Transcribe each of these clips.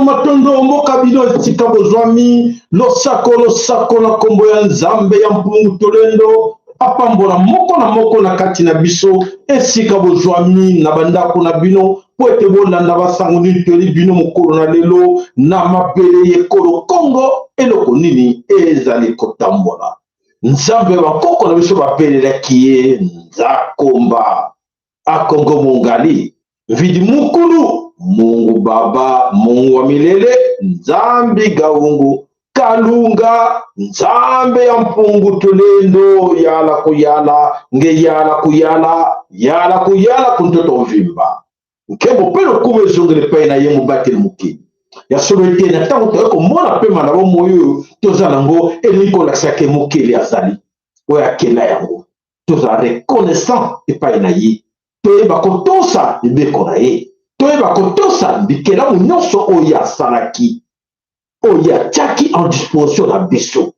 Matondo mokabino esika bozwami losako na kombo ya nzambe ya mpungu tolendo apambola moko na moko na kati na biso esika bozwami na bandako na bino po ete bolanda basango nini toyeli bino mokolo na lelo na mabele yekolo kongo eloko nini ezali kotambola nzambe bakoko na biso bapelelaki ye nzakomba akongo mongali vidi mukulu Mungu Baba, Mungu wa milele, Nzambi gaungu, Kalunga, Nzambe ya mpungu tulendo, yala kuyala, nge yala kuyala kuntoto vimba. Nkebo pelo kume zongele pae na yemu bate mukini. Ya solo ete na tango toeko mwana pema na womo yu, toza nango, eliko laksake mukili azali. Oya kela yango. Toza reconnaissant epae na yi. Toe bakotosa ibeko na ye. Toyeba kotosa bikela nyonso oya salaki oya tiaki en disposition na biso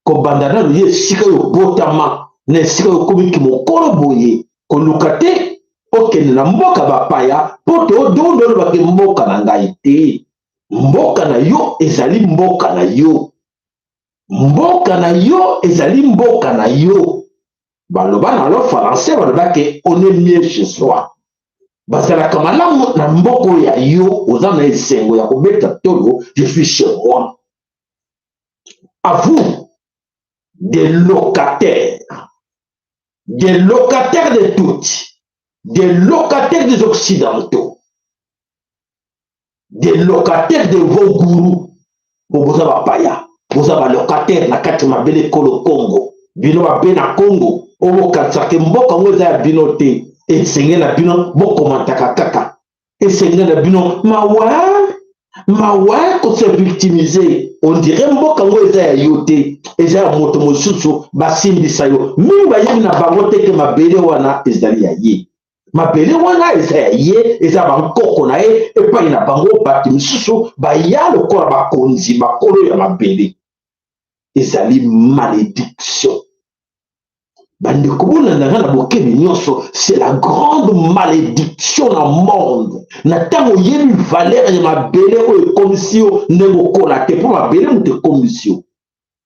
kobanda na ye sika yo botama na sika yo komiki mokolo boye koluka te okende na mboka bapaya po toodondolo bake mboka na ngai te mboka na yo ezali mboka na yo mboka na yo ezali mboka na yo baloba na lo français balobake on est mieux chez soi bazalaka malamu na mboko ya yo oza na esengo ya kobeta tolo je suis chez moi à vous des locataires de toutes des locataires des occidentaux des locataires de vos gourous boza bapaya boza balocataire na kati mabele kolo Congo bino babe na Congo obokanisaka mboka ngo eza ya bino te esenge na bino bokomantaka kaka esenge na bino mawa ko se victimiser on dirait mboka ngo eza ya yo te eza ya moto mosusu basimbisa yo mingi bayebi na bango te ke mabele wana ezali ya ye mabele wana eza ya ye eza bankoko na ye epai na bango bato misusu baya lokola bakonzi bakolo ya mabele ezali malédiction. C'est la grande malédiction dans le monde. Nathan y a une valeur de ma belle commission négocolate pour ma belle de commission.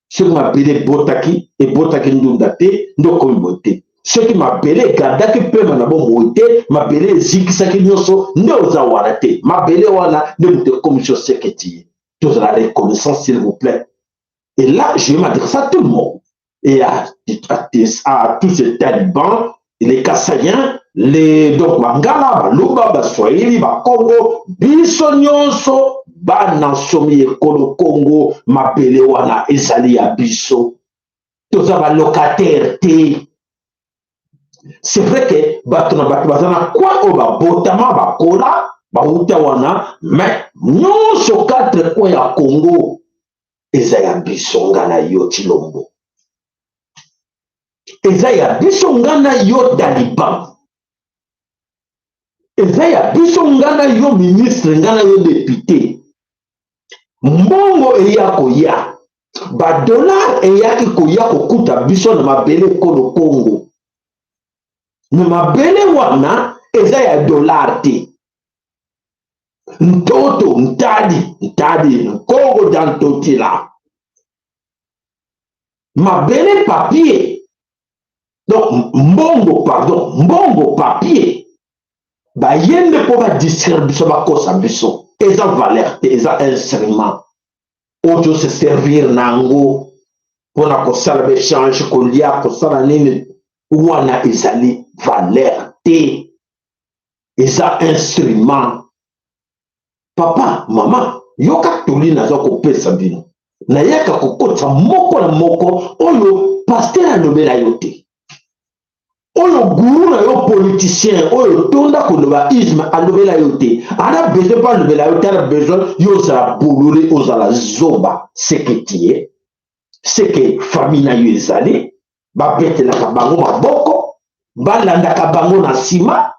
Ce qui m'a belle botaki et botaki ndundate ndo communauté. Ce qui m'a belle garda qui peut m'abo moité ma belle zikisaki nyoso ndo zawarate ma belle wana de commission secrétaire. Tous la reconnaissance s'il vous plaît. Et là je vais m'adresser à tout le monde. Et à tous ces talibans, les Kassaïens, les Mangala, Baluba, Baswahili, Bakongo, Bissonyonso, Banansomi, Kolo Congo, Mapele wana, Ezali Abisso, tous les locataires. C'est vrai que Batona Batbazana, quoi, Oba, Botama, Bakola, Bautawana, mais non, sur 4 coins à Congo, Ezali Abisso, Ngana Yotilombo. Ezaya bisongana yo Taliban. Ezaya bisongana yo ministre ngana yo député. Mbongo eya koya. Ba dollar eya ki koya kokuta biso na mabele kolo Congo. Na mabele wana ezaya dollar te. Ntoto ntadi Congo dantotila. Mabele papier. Donc, mbongo papier. Ba yende po ba distribution ba kosa biso. Eza valeur te, eza instrument. Ojo se servir nango. Pona kosala bechange, kolia, kosala nini. Wana ezali valeur te. Eza instrument. Papa, mama, yoka toli nazo kopesa bino. Na yaka kokota moko na moko, oyo pasteur alobela yote. Oyo guru na yo politicien, oyo tonda koloba isme alobela yote. Ana besoin pas alobela yote, ana besoin yo za boulole, ozala zoba seketier. C'est que famille na yo ezali, ba bete la kabango maboko, balandaka bango na nsima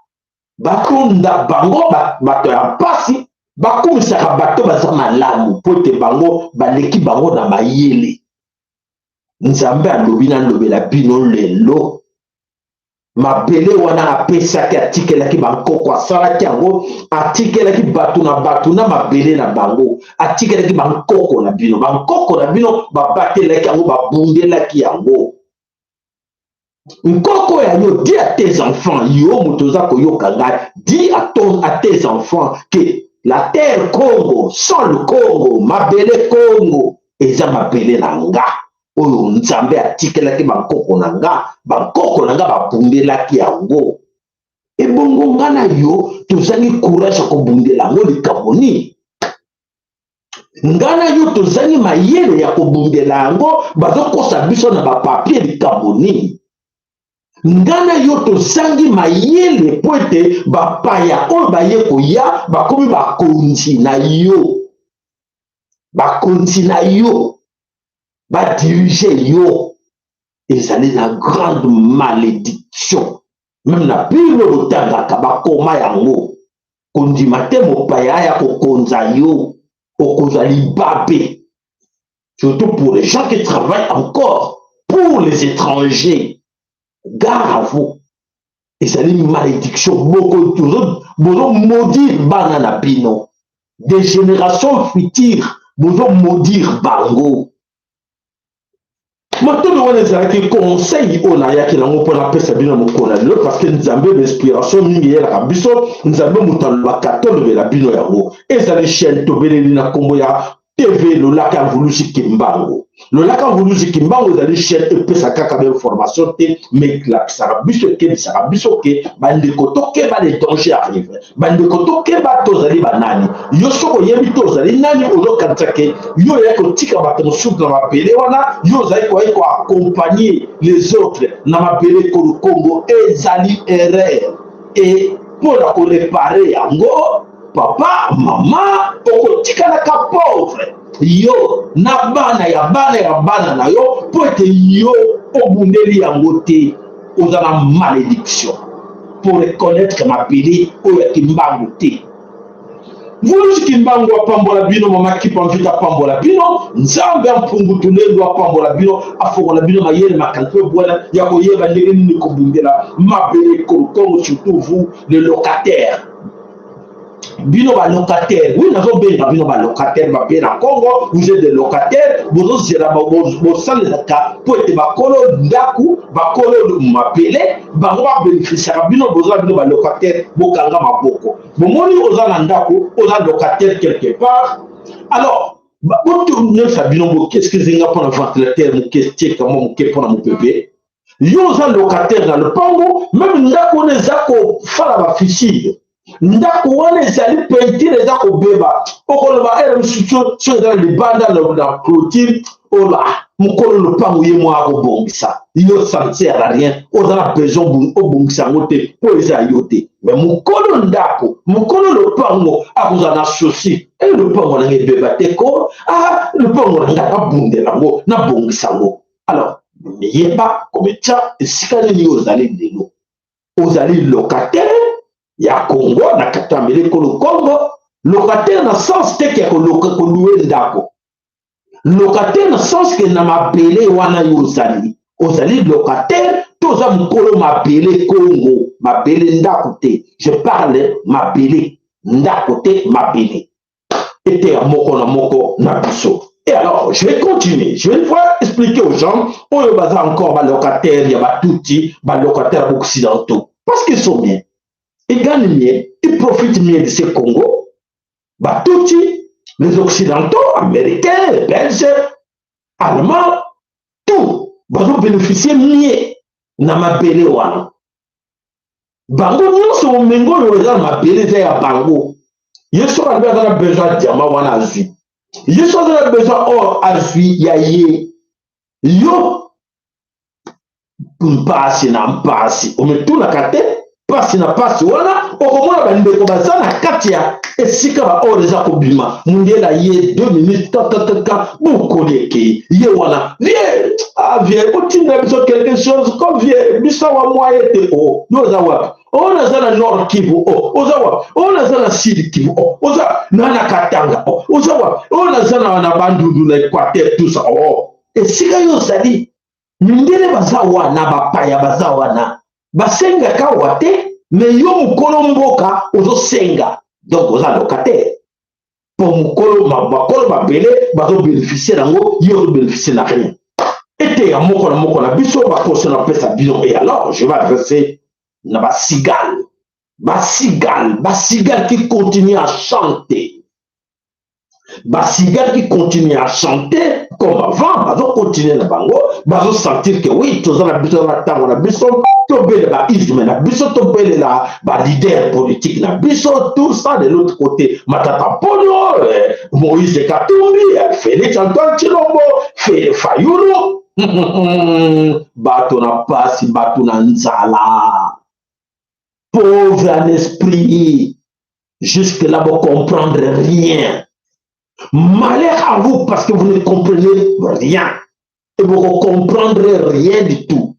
bakonda bango bato ya mpasi bakumisaka bato baza malamu po ete bango baleki bango na mayele. Nzambe alobi nalobela bino lelo mabele wana apesaki atikelaki bankoko asalaki yango atikelaki bato na mabele na bango atikelaki bankoko na bino babatelaki yango babundelaki yango. Nkoko ya yo, dis à tes enfants, yo motoza koyoka ngai, dis à tes enfants que la terre Congo, sans le Congo, mabele Congo, eza mabele na nga. Oyo Nzambe atikelaki bankoko na nga babundelaki yango. Ebongo ngana yo, tozali courage kobundela yango likambo nini? Ngana yo tozali mayele ya kobundela yango bazokosa biso na bapapier likambo nini? Ngana yo tozangi mayele po ete bapaya oyo baye koya bakomi bakonzi na yo badirige yo. Ezali na grande malédiction. Même na Bible otangaka bakoma yango kondima te mopaya aya kokonza yo okonza libabe. Surtout pour les gens qui travaillent encore pour les étrangers. Gare à vous. Et c'est une malédiction. Beaucoup maudire banana bino. Des générations futures, beaucoup maudire bango. Maintenant, on est avec un conseil on a qui n'a pas la paix sabine mon collègue parce que nous avons l'inspiration mingi la biso nous avons monté le carton de la bino yango et ça les chaînes to belina komboya TV le lac a voulu Kimbango. Le lac a voulu Kimbango, vous allez chercher un peu sa caca d'information, mais la sarabisoke, bande kotoke, ba les dangers arrivent. Bande kotoke, ba tozali banani. Yo soko yemi tozali nani ozo kansake. Yo yako tika batonsuk na mapele wana. Yo zali kwa accompagner les autres na mapele ko Congo ezali erreur. Et pour la réparer yango. Papa, maman, okotika na ka pauvre. Yo, na bana na yo, po ete yo, obundeli yango te, ozala malédiction. Pour reconnaître ma pili, oyo kimbango te. Vulu kimbango apambola bino, mama ki pamvita apambola bino, Nzambe ampungu tulendo apambola bino, afokola bino mayele makanto bwana, yako yeba ndenge nini kobundela, mabele kongo, surtout vous, les locataires. Bino ba locataire, oui, nous avons bien bino ba locataire, ba bien en Congo, vous êtes des locataires, vous êtes des locataires, pour être ba kolo ndaku, ba kolo mapele, ba va bénéficier, bino besoin bino ba locataire, bokanga maboko. Bon, moni oza ndaku, oza locataire quelque part. Alors, qu'est-ce que c'est pour un ventilateur, qu'est-ce que pour un bébé? Yo oza locataire dans le pango, même ndaku ne zako fala ba ficile. Ndako wana ezali peinture eza kobeba okoloba so eza libanda na clôture ola mokolo lopango ye mwa akobongisa yo ça ne sert à rien ozala besoin obongisa yango te po eza yo te mais mokolo ndako mokolo lopango akozala na souci lopango nanga ebeba te ko lopango nanga abundela yango nabongisa yango. Alors yeba kometia esika nini ozali lelo ozali locataire ya Congo na katambele ko Congo locataire na sens te ke ko louer ndako locataire na sens ke na mabele wana yo ozali locataire toza mukolo mabele Congo mabele ndako te je parle mabele ndako te mabele ete ya moko na moko na biso. Et alors, je vais continuer. Je vais une fois expliquer aux gens, on y a encore ba locataire, il y a ba touti, ba locataire occidentaux parce qu'ils sont bien. Ils gagnent mieux, ils profitent mieux de ce Congo. Bah, tout les Occidentaux, Américains, les Belges, Allemands, tout, vont bénéficier mieux dans ma belle wana. Bango, nous sommes mengo, nous sommes ma belle à Bango. Ils sont besoin de diamant wana azui. Ils sont besoin or azui yaye. Yo, mpasi na mpasi. On met tout la kate. Pasi na pasi wana okomona bandeko baza na kati ya esika baoyo eza kobima mundela ye 2 minutes kakakaka bokoleke ye wana vie avie otinda biso quelque chose comme vie biso wa moye te o yo oza wapi o naza na nord kivu o oza wapi o naza na sud kivu o oza na katanga o oza wapi o naza na bandundu na équateur tout ça o esika yo ozali mindele baza wana bapaya baza wana basengaka wa te me yo mokolo mboka ozosenga donc oza locataire po bakolo babele bazobénéficie nango yo ozobénéficie na rien ete ya moko na biso bakoso napesa bino et alors je vais adresser na basigale qui continue à chanter Basiga qui continue à chanter comme avant, bazo continuer na bango, bazo sentir que oui, tous la biso na tango na biso, to bele ba isme na biso, to bele la ba leader politique na biso, tout ça de l'autre côté. Matata Ponyo, Moïse Katumbi, Félix Antoine Chilombo, Fayulu, bato na pasi, bato na nzala. Pauvre en esprit, jusque là vous comprendre rien. Malheur à vous parce que vous ne comprenez rien. Et vous ne comprendrez rien du tout.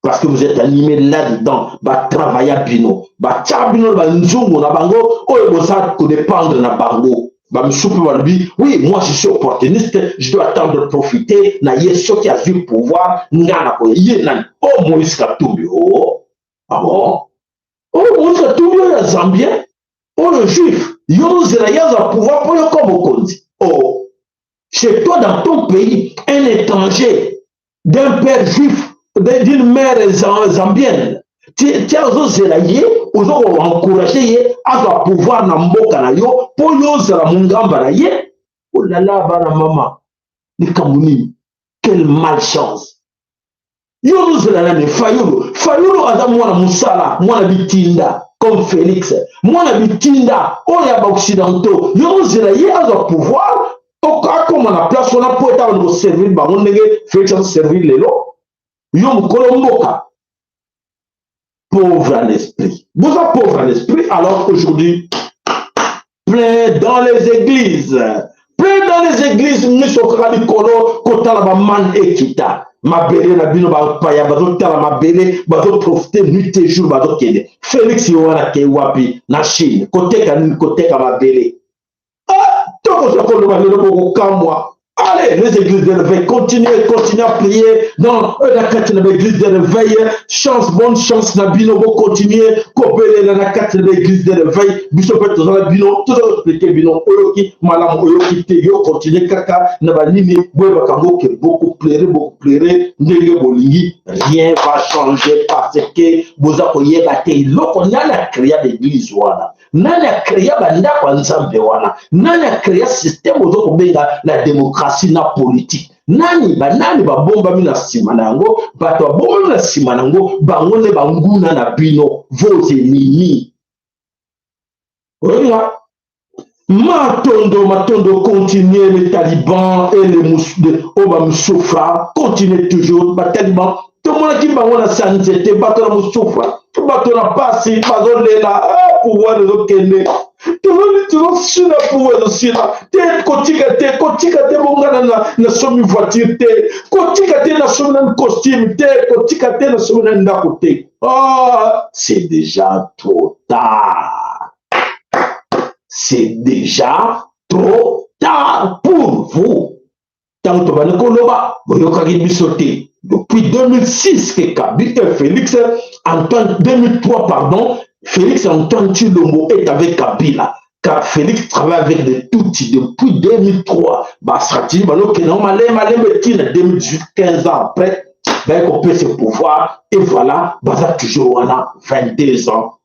Parce que vous êtes animé là-dedans. Bah travailler à bino. Bah tchabino bah nzungu na bango. Oh et vous avez que dépendre na bango. Bah oui, moi je suis opportuniste. Je dois attendre de profiter. Na yeso qui a vu pouvoir. Ngana ko yenan. Oh Moïse Katumbi. Oh. Ah bon? Oh Moïse Katumbi est Zambien. Oh le juif. Yo zelayaza pouvoir pour le comme oh, chez toi dans ton pays, un étranger, d'un père juif, d'une mère zambienne, tu as zelaye, aux encouragé à pouvoir dans mboka na yo, pour yo zela mungamba na ye. Oh là là, bana mama, les Kamouni, quelle malchance. Yo zela na Fayulu aza mwana musala, mwana bitinda. Comme Félix, moi la bitinda, on y a pas occidentaux, yo zelaye à leur pouvoir, comme on a place on a pour être dans servir, bah on nègre Félix a servi les lots, yo m'kolomboka, pauvre en esprit, vous êtes pauvre en esprit, alors aujourd'hui, plein dans les églises, misokali kolo, kota la man ekita. Ma belle na bino ba paya bazo tala ma belle bazo profiter nuit et jour bazo kende Félix yowana ke wapi na Chine côté ma belle ah toko soko lo ba lo kamwa. Allez, les églises de réveil, continuez à prier dans la carte de l'église de réveil. Chance, bonne chance, Nabino, vous continuez, coopérer dans la carte de l'église de réveil. Bishop est dans la bino, tout ça expliqué bino, oyoki, malam, oyoki, teyo, continuez, kaka, nabanini, bouebakango, qui beaucoup plairait, nege bolingi, rien va changer parce que vous akoye bate, loko nana créa l'église, voilà. Nana créa banda kwa nzambe, voilà. Nana créa système, vous akobenga la démocratie. Na politique nani babomba mina sima nango bato babomba mina sima nango bango ne banguna na bino vos ennemis. Voilà. Matondo continue les talibans et les Oba Moussoufa continue toujours les talibans tout le monde qui bango na sanzete bato na Moussoufa bato na pasi bazo lela pouvoir de kende tu vas pouvoir aussi là kotika te bongana na somi voiture te kotika te na somi na costume te kotika te na somi na ndako te. Ah, c'est déjà trop tard. C'est déjà trop tard pour vous. Tant que vous koloba boyokaki biso te. Depuis 2006 que Kabila Félix Antoine 2003 pardon. Félix Antoine Chilombo est avec Kabila. Car Félix travaille avec les Tutsis depuis 2003. Basrati, malé, 2018, 15 ans après, ben, on peut se pouvoir. Et voilà, Baza toujours wana 22 ans,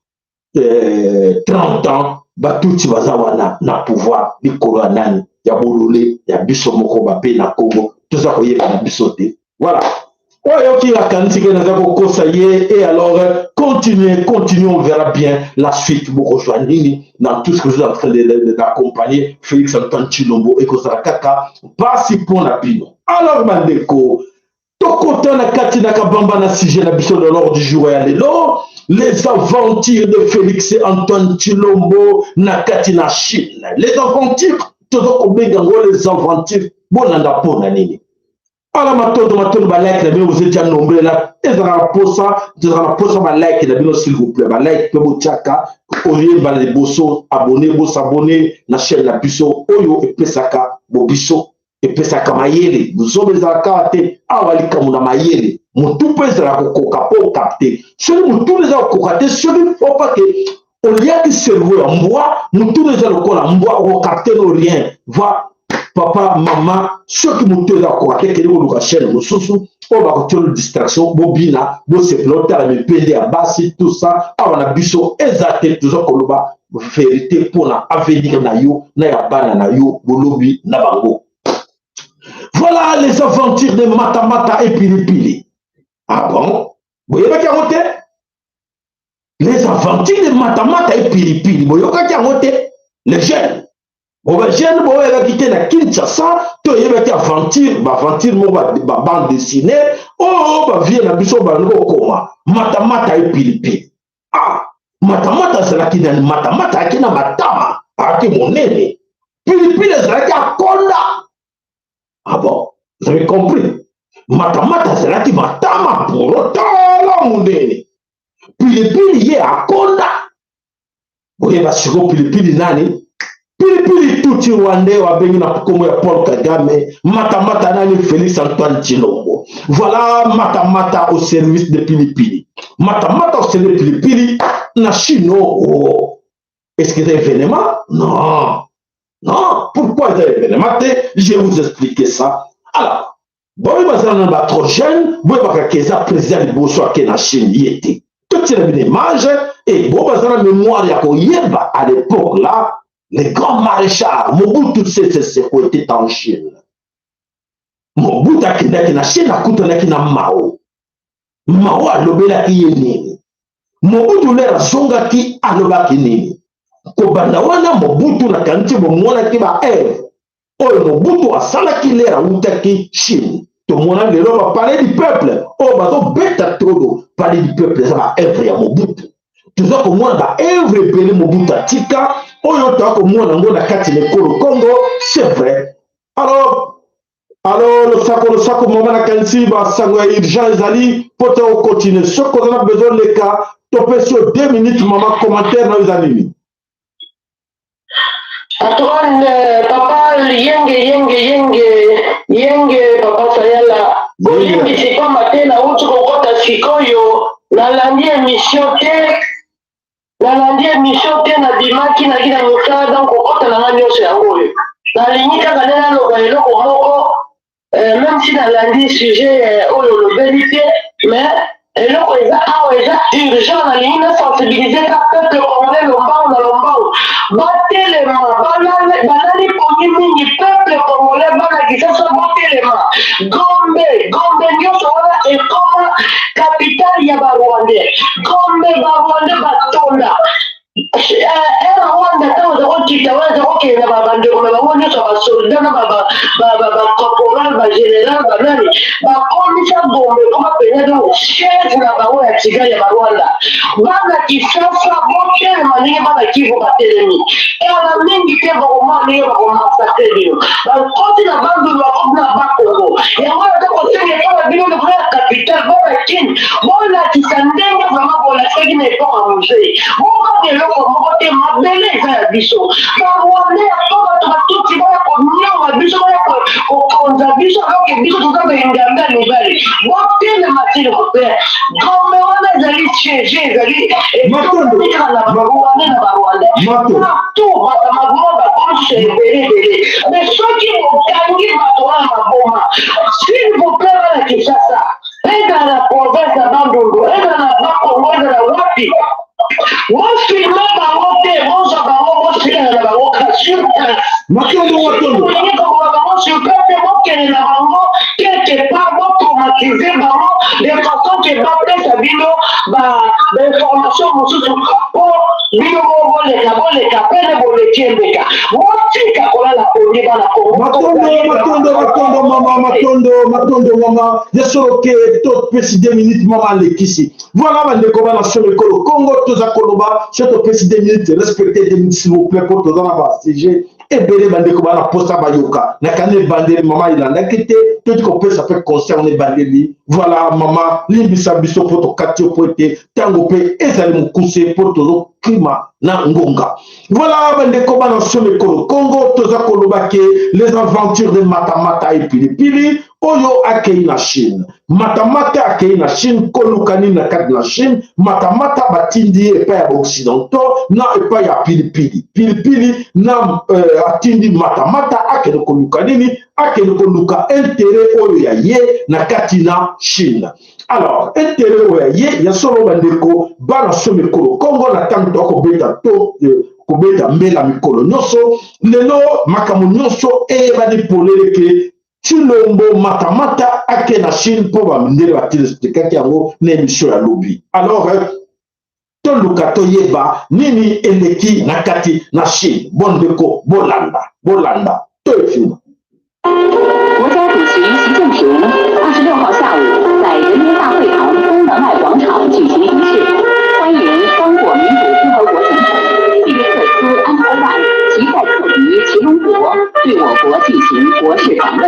30 ans, Batutsi Baza wana na pouvoir. Ni Koronan, ya Bololé, ya Biso Moko Bapé na Congo, tout ça, vous voyez, na Bisoté. Voilà. Et alors, continuez, on verra bien la suite. Vous rejoignez dans tout ce que vous êtes en train d'accompagner. Félix Antoine Chilombo et Kosakaka, pas si pour la pino. Alors, Mandeko, Tokota na Katina Kabamba na sujet na biso de l'ordre du jour et allez les aventures de Félix Antoine Tshilombo nakati na Chine. Les aventures, les aventures, bonanda pona nini. Alors matondo ba like na bien vous êtes déjà nombreux là. Ezara posa ba like na bien s'il vous plaît. Ba like pe bo tchaka, oye ba les bosso abonner, bo s'abonner na chaîne la biso oyo et pesaka bo biso et pesaka mayele. Vous avez za kate awali kamuna mayele. Mutu pesera ko koka po capter. Celui mutu les a kokate, celui faut pas que au lieu de cerveau en bois, mutu les a le corps en bois au capter no rien. Va papa, maman, ceux qui m'ont dit encore que vous avez chaîne, on va retirer une distraction, bobina, vous se flotter à me péder à bassi, tout ça, on a biso, exacté, tout ça, qu'on va vérité pour l'avenir na yo, na yabana na yo, bolobi, na bango. Voilà les aventures de Matamata et Pilipili. Ah bon? Vous voyez qui a voté? Les aventures de Matamata et Pilipili. Vous voyez qui a voté? Les jeunes. Bon, ben, jeune, bon, elle a quitté la Kinshasa, tu as été aventure, bande dessinée, oh, bah, viens la biso, bah, nous, comment? Matamata et Pilipili. Ah, Matamata, c'est là qui n'a Matamata, qui n'a Matama, ah, qui mon aîné. Pilipili, c'est là qui a Konda. Ah bon, vous avez compris? Matamata, c'est là qui Matama, pour autant, là, mon aîné. Pilipili, il est à Konda. Vous voyez, bah, sur Pilipili, nani? Pilipili tuti Rwandais wa bengi na komo ya Paul Kagame, Matamata nani Félix Antoine Tshilombo. Voilà Matamata au service de Pilipili. Matamata au service de Pilipili na Chino. Oh. Est-ce que c'est un événement? Non. Non. Pourquoi c'est un événement? Je vais vous expliquer ça. Alors, bon, il va être trop jeune, bon, il va être un président de Bosso qui est en Chine, il était. Tout est une image, et bon, il va être une mémoire à l'époque là. Les grands maréchals, Mobutu Sese Seko était en Chine. Mobutu akendaki na Chine akutanaki na Mao. Mao alobelaki ye nini. Mobutu lera azongaki alobaki nini. Kobanda wana Mobutu nakanisi bomonaki ba Eve. Oyo Mobutu asalaki lera utaki Chine. Tomona lelo ba parler du peuple. Oyo bazobeta todo parler du peuple ça ba Eve ya Mobutu. Tuza komona ba Eve ebele Mobutu atika. Oyo to akomona ngo na kati lekolo Congo, c'est vrai. Alors le sako mama na kanisi ba sango ya urgence ali pote au continuer. Ce qu'on a besoin de cas, topé sur 2 minutes maman commentaire na uzanini. Atuan papa yenge papa sayala. Yenge c'est pas matin na utu kokota sikoyo na landi émission te. Nalandi émission te na bimaki na kina nyokada kokota na ngani yose yango yo. Nalinyika kanena loba eloko moko même si nalandi sujet oyo lobeli te mais eloko eza awa eza urgent nalingi na sensibiliser ka peuple congolais lombango na lombango batelema balali pongi mingi peuple congolais balakisa so batelema Gombe nyonso wana ekoma capitale ya barwandais Gombe barwandais batonda Rwanda ntango ozakokita wana ezakokenda babandeko na bango nyonso basoldat na bacorporal bagénéral banani bakomisa Gombe koma mpenza donc chef na bango ya kigali ya barwanda bana kisasa botelema ndenge bana kivu batelemi kala mingi te bakoma ndenge bakomasakre bino bakoti na bandulu bakoti na bakongo yango aza kosenga ekala bino lekona ya capitale bonakini bolakisa ndenge vraimen bolakisaki na epoka musée eloko moko te mabele eza ya biso barwandais ato bato batuti baya konyama biso baya kokonza biso aloke biso toza bainganga mibali botelema tili kopere Gombe wana ezali siege ezali etomika na barwandais na barwandais partout bato maboma bakomiso ebele mais soki bokangi bato wana maboma s'il vous plaît bana Kinshasa eza na province ya Bandundu eza na bakongo eza na wapi wafilme bango te bozwa bango bosilana na bango sur place bokende na bango quelque part botraumatize bango de façon ke bapesa bino information mosusu po bino boleka pene bolekembeka motika kolala kondeba na matondo mama yesoloke to pesi 2 minutes mama lekisi voilà bandeko bana solo ekolo Congo toza koloba soto pesi 2 minutes respectez 2 minutes s'il vous plaît pour toza na ba sujet ebele bandeko bana posa bayoka na kane bandeli mama ilandaki te toti kopesa pe conseil on ebandeli voilà mama limbisa biso po tokati po ete ntango mpe ezali mokuse po tozokima na ngonga voilà bandeko bana solo ekolo Congo toza koloba ke les aventures de matamata et pilipili oyo akei na Chine matamata akei na Chine kolukani na kati na Chine matamata batindi epai ya occidentaux na epai ya pilipili pilipili na atindi matamata akende koluka nini akende koluka intérêt oyo ya ye na kati na Chine. Alors intérêt oyo ya ye ya solo bandeko bana so mikolo Congo na tango tokobeta to kobeta mbela mikolo nyonso lelo makambo nyonso eyebani polele ke Chilombo matamata ake na Chine po ba mindele batelespectaki yango na émission ya lobi. Alors toluka toyeba nini eleki na kati na Chine bondeko bolanda toefina 国家主席习近平26号下午在人民大会堂东门外广场举行仪式，欢迎刚果民主共和国总统菲利克斯·安托万其在特敌吉隆坡对我国进行国事访问。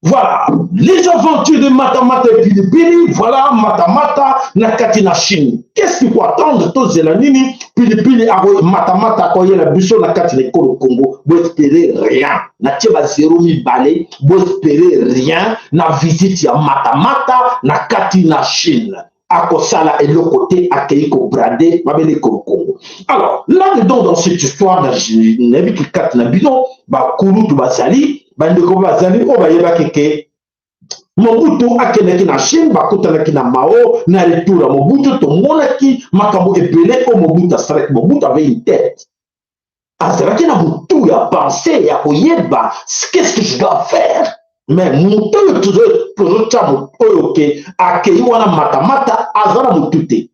Voilà, les aventures de Matamata et Pilipili, voilà Matamata na kati na Chine. Qu'est-ce qu'il faut attendre tous les années? Pilipili Matamata koye la biso na kati na Congo, vous espérez rien. Na tieba 0 000 balais, vous espérez rien. Na visite ya Matamata na kati na Chine. Akosala et le côté Akeiko Bradé, mabele Congo. Alors, là-dedans dans cette histoire, na vu que kati na bino, ba kulu tu basali. Bandeko bazali o bayeba keke Mobutu akenaki na Chine bakutanaki na Mao na retour à Mobutu tomonaki makambo ebele o Mobutu asalaki. Mobutu avait une tête azalaki na mutu ya pensée ya koyeba qu'est-ce que je dois faire mais mutu oyo tozotya oyo ke akei wana matamata aza na mutu te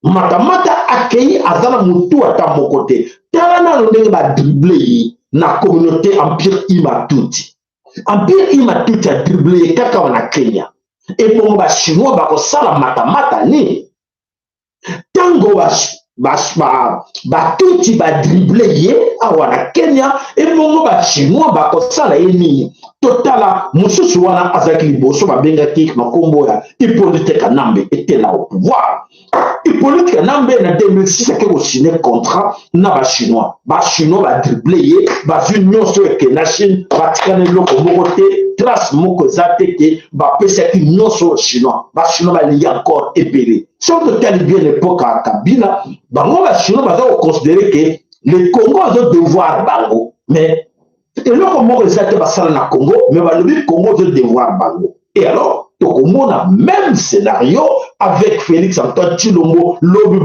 matamata akei aza na mutu ata moko te tala nano ndenge badrible ye na communauté Empire Imatuti. Empire Imatuti a dribblé kaka wana Kenya. Et pour ba chinois bakosala matamata ni. Tango batuti ba dribblé ye awana Kenya et pour ba chinois bakosala ye ni. Totala mususu wana azaki liboso babengaki makombo ya Hippolyte Kanambe était là au pouvoir. Hippolyte Kanambe na 2006 a signé contrat na ba chinois ba dribblé ye ba union so ke na Chine batikane loko moko te trace moko zate ke ba pesa ki nyonso chinois ba li encore épelé. Si on te bien l'époque à Kabila bango ba chinois ba considérer que le Congo a devoir bango mais et loko moko zate ba sala na Congo mais ba le Congo a devoir bango. Et alors on a même scénario avec Félix Antoine Tshilombo, lobby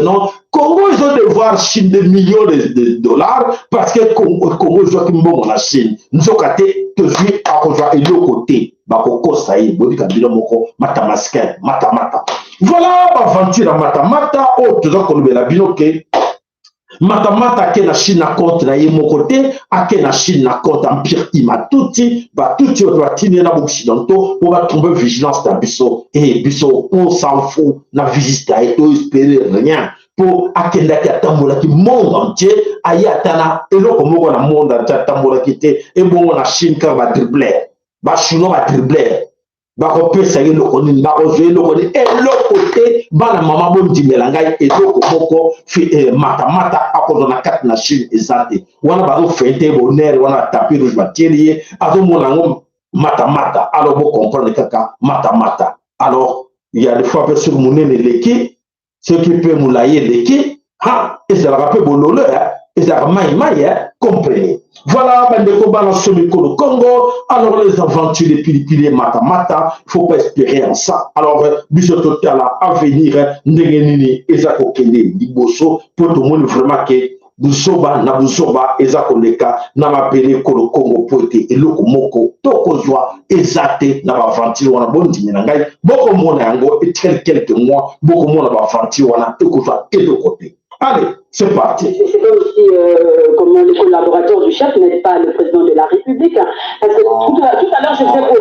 non. Congo, ils ont devoir Chine des millions de dollars parce que Congo, ils ont la Chine. Nous avons été toujours à rejoindre et l'autre côté. Bakoko Saï, Bodi Kabila Moko, Matamaska, Matamata. Voilà, aventure à Matamata, oh, tu as connu la binoke. Matamata ke na Chine na compte na ye mon côté, ake na Chine na compte Empire Imatuti, ba tuti otwatine na occidentaux pour va tomber vigilance na biso et biso on s'en fout na visite et to espérer rien pour akenda ki atambola ki monde entier ayatana eloko moko na monde entier atambola ki te et bon na Chine ka ba tripler ba chinois ba tripler bakopesa ye loko nini bakozwa eloko nini eloko te bana mama bondimela ngai eloko moko matamata akozwa na kati na Chine eza te wana bazofete bonere wana tapis rouge batieli ye azomona yango matamata alors bocomprendre kaka matamata. Alors il y a des fois pe sur monene eleki ce qui peut moulaye eleki ezalaka mpe bololo comprenez. Voilà, le Congo. Alors, les aventures de Pilipili Mata Mata, il ne faut pas espérer en ça. Alors, Bisototal à venir, Ndengenini, Ezako Kende, Liboso, pour tout le monde vraiment que Busoba, Nabusoba, Ezako Leka, Namapele, Kolo Congo, Poete, et Loko Moko, Tokozwa, Ezate, Navaventure, Wana Bondi Menangai, beaucoup de monde, et quelques mois, beaucoup de monde, Navaventure, Wana Tokozwa, et de côté. Allez, c'est parti. C'est pas aussi comment le collaborateur du chef n'est pas le président de la République. Hein, parce que tout à l'heure, je faisais pour...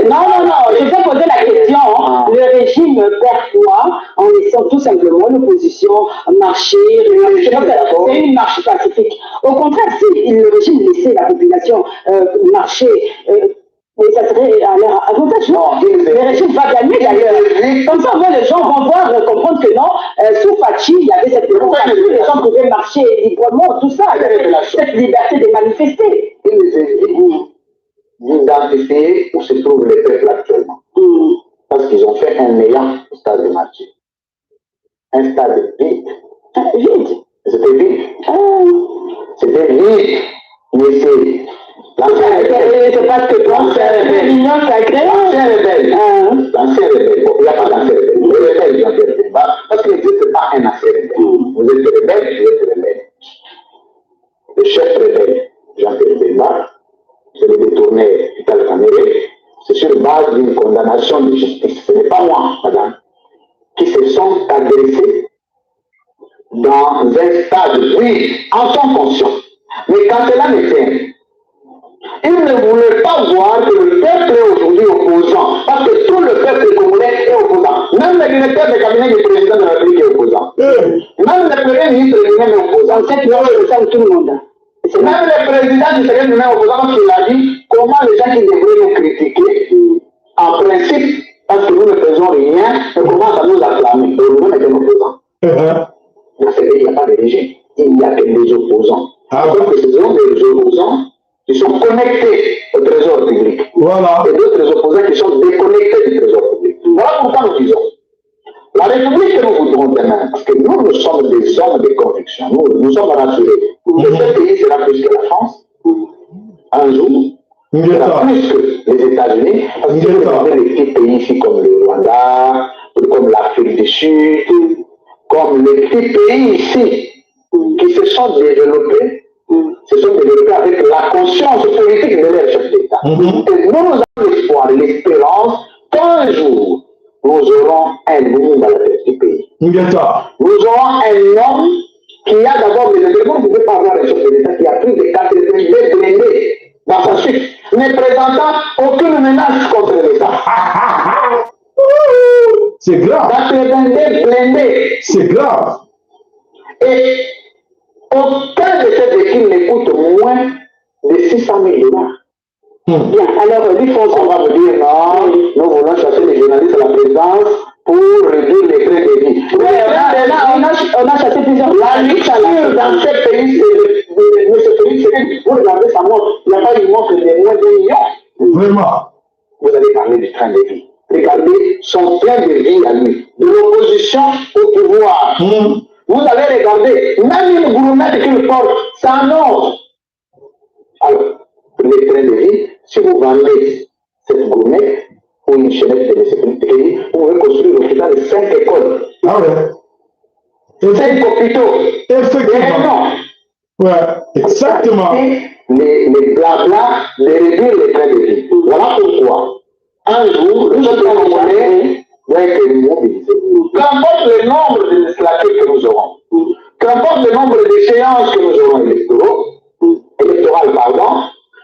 Non, je faisais poser la question. Hein, le régime perd quoi en laissant tout simplement l'opposition marcher. C'est une marche pacifique. Au contraire, si le régime laissait la population marcher... mais ça serait à leur avantage. Non, le régime va gagner d'ailleurs. Comme ça, les gens vont voir, comprendre que non, sous Fachi, il y avait cette démocratie, les gens pouvaient marcher librement, tout ça, cette liberté de manifester. D'identifier où se trouve le peuple actuellement. Parce qu'ils ont fait un meilleur stade de marché. Un stade vide. Vide. C'était vide. C'était vide. Mais c'est... C'est parce que l'union sacrée. L'ancien rebelle. L'ancien rebelle. Il n'y a pas d'ancien rebelle. Le rebelle, Jean-Pierre Bemba, parce qu'il n'existe pas un ancien rebelle. Vous êtes rebelle, vous êtes rebelle. Le chef rebelle, Jean-Pierre Bemba, je l'ai détourné Vital Kamerhe, c'est sur base d'une condamnation de justice. Ce n'est pas moi, madame, qui se sont agressés dans un stade, oui, en son conscience. Mais quand cela me tient, il ne voulait pas voir que le peuple est aujourd'hui opposant, parce que tout le peuple congolais est opposant. Même le directeur de cabinet du président de la République est opposant. Même le premier ministre lui-même est opposant. Cette loi est tout le monde. Même le président du Sénat lui-même est opposant, parce qu'il a dit comment les gens qui devraient nous critiquer, en principe, parce que nous ne faisons rien, commencent à nous acclamer. Et nous-mêmes sommes opposants. Dans ce pays, il n'y a pas de régime. Il n'y a que des opposants. Donc, ce sont des opposants qui sont connectés au trésor public. Voilà. Et d'autres opposants qui sont déconnectés du trésor public. Voilà pourquoi nous disons. La République que nous voudrons demain, parce que nous sommes des hommes de conviction, nous sommes rassurés. Ce pays sera plus que la France, un jour, sera plus que les États-Unis, parce que vous avez des petits pays ici comme le Rwanda, comme l'Afrique du Sud, comme les petits pays ici, qui se sont développés avec la conscience politique de leur chef d'État. Et nous avons l'espoir, l'espérance qu'un jour, nous aurons un monde dans la tête du pays. Nous aurons un homme qui a d'abord des éléments, vous ne pouvez pas avoir un chef d'État qui a plus de 82 blindés dans sa suite, ne présentant aucune menace contre l'État. C'est grave. 82 blindés. C'est grave. Et aucun de ces équipes ne coûte moins de 600 000 $. Bien, alors lui, on va me dire non, nous voulons chasser les journalistes à la présidence pour réduire les frais de vie. On a chassé plusieurs. La lutte dans ces pays, vous regardez sa montre, il n'y a pas une montre de moins de 1 million. Vraiment. Vous allez parler du train de vie. Regardez son train de vie à lui, de l'opposition au pouvoir. Vous allez regarder, même une gourmette qu'il porte, ça non. Alors, le train de vie, si vous vendez cette gourmette ou une chaînette de sécurité, vous pouvez construire l'hôpital de 5 écoles. Ah ouais. 5 hôpitaux. Effectivement. Ouais, exactement. Les blabla de réduire le train de vie. Voilà pourquoi, un jour, le peuple congolais doit être mobilisé. Qu'importe le nombre de législatures que nous aurons, qu'importe le nombre d'échéances que nous aurons électorales,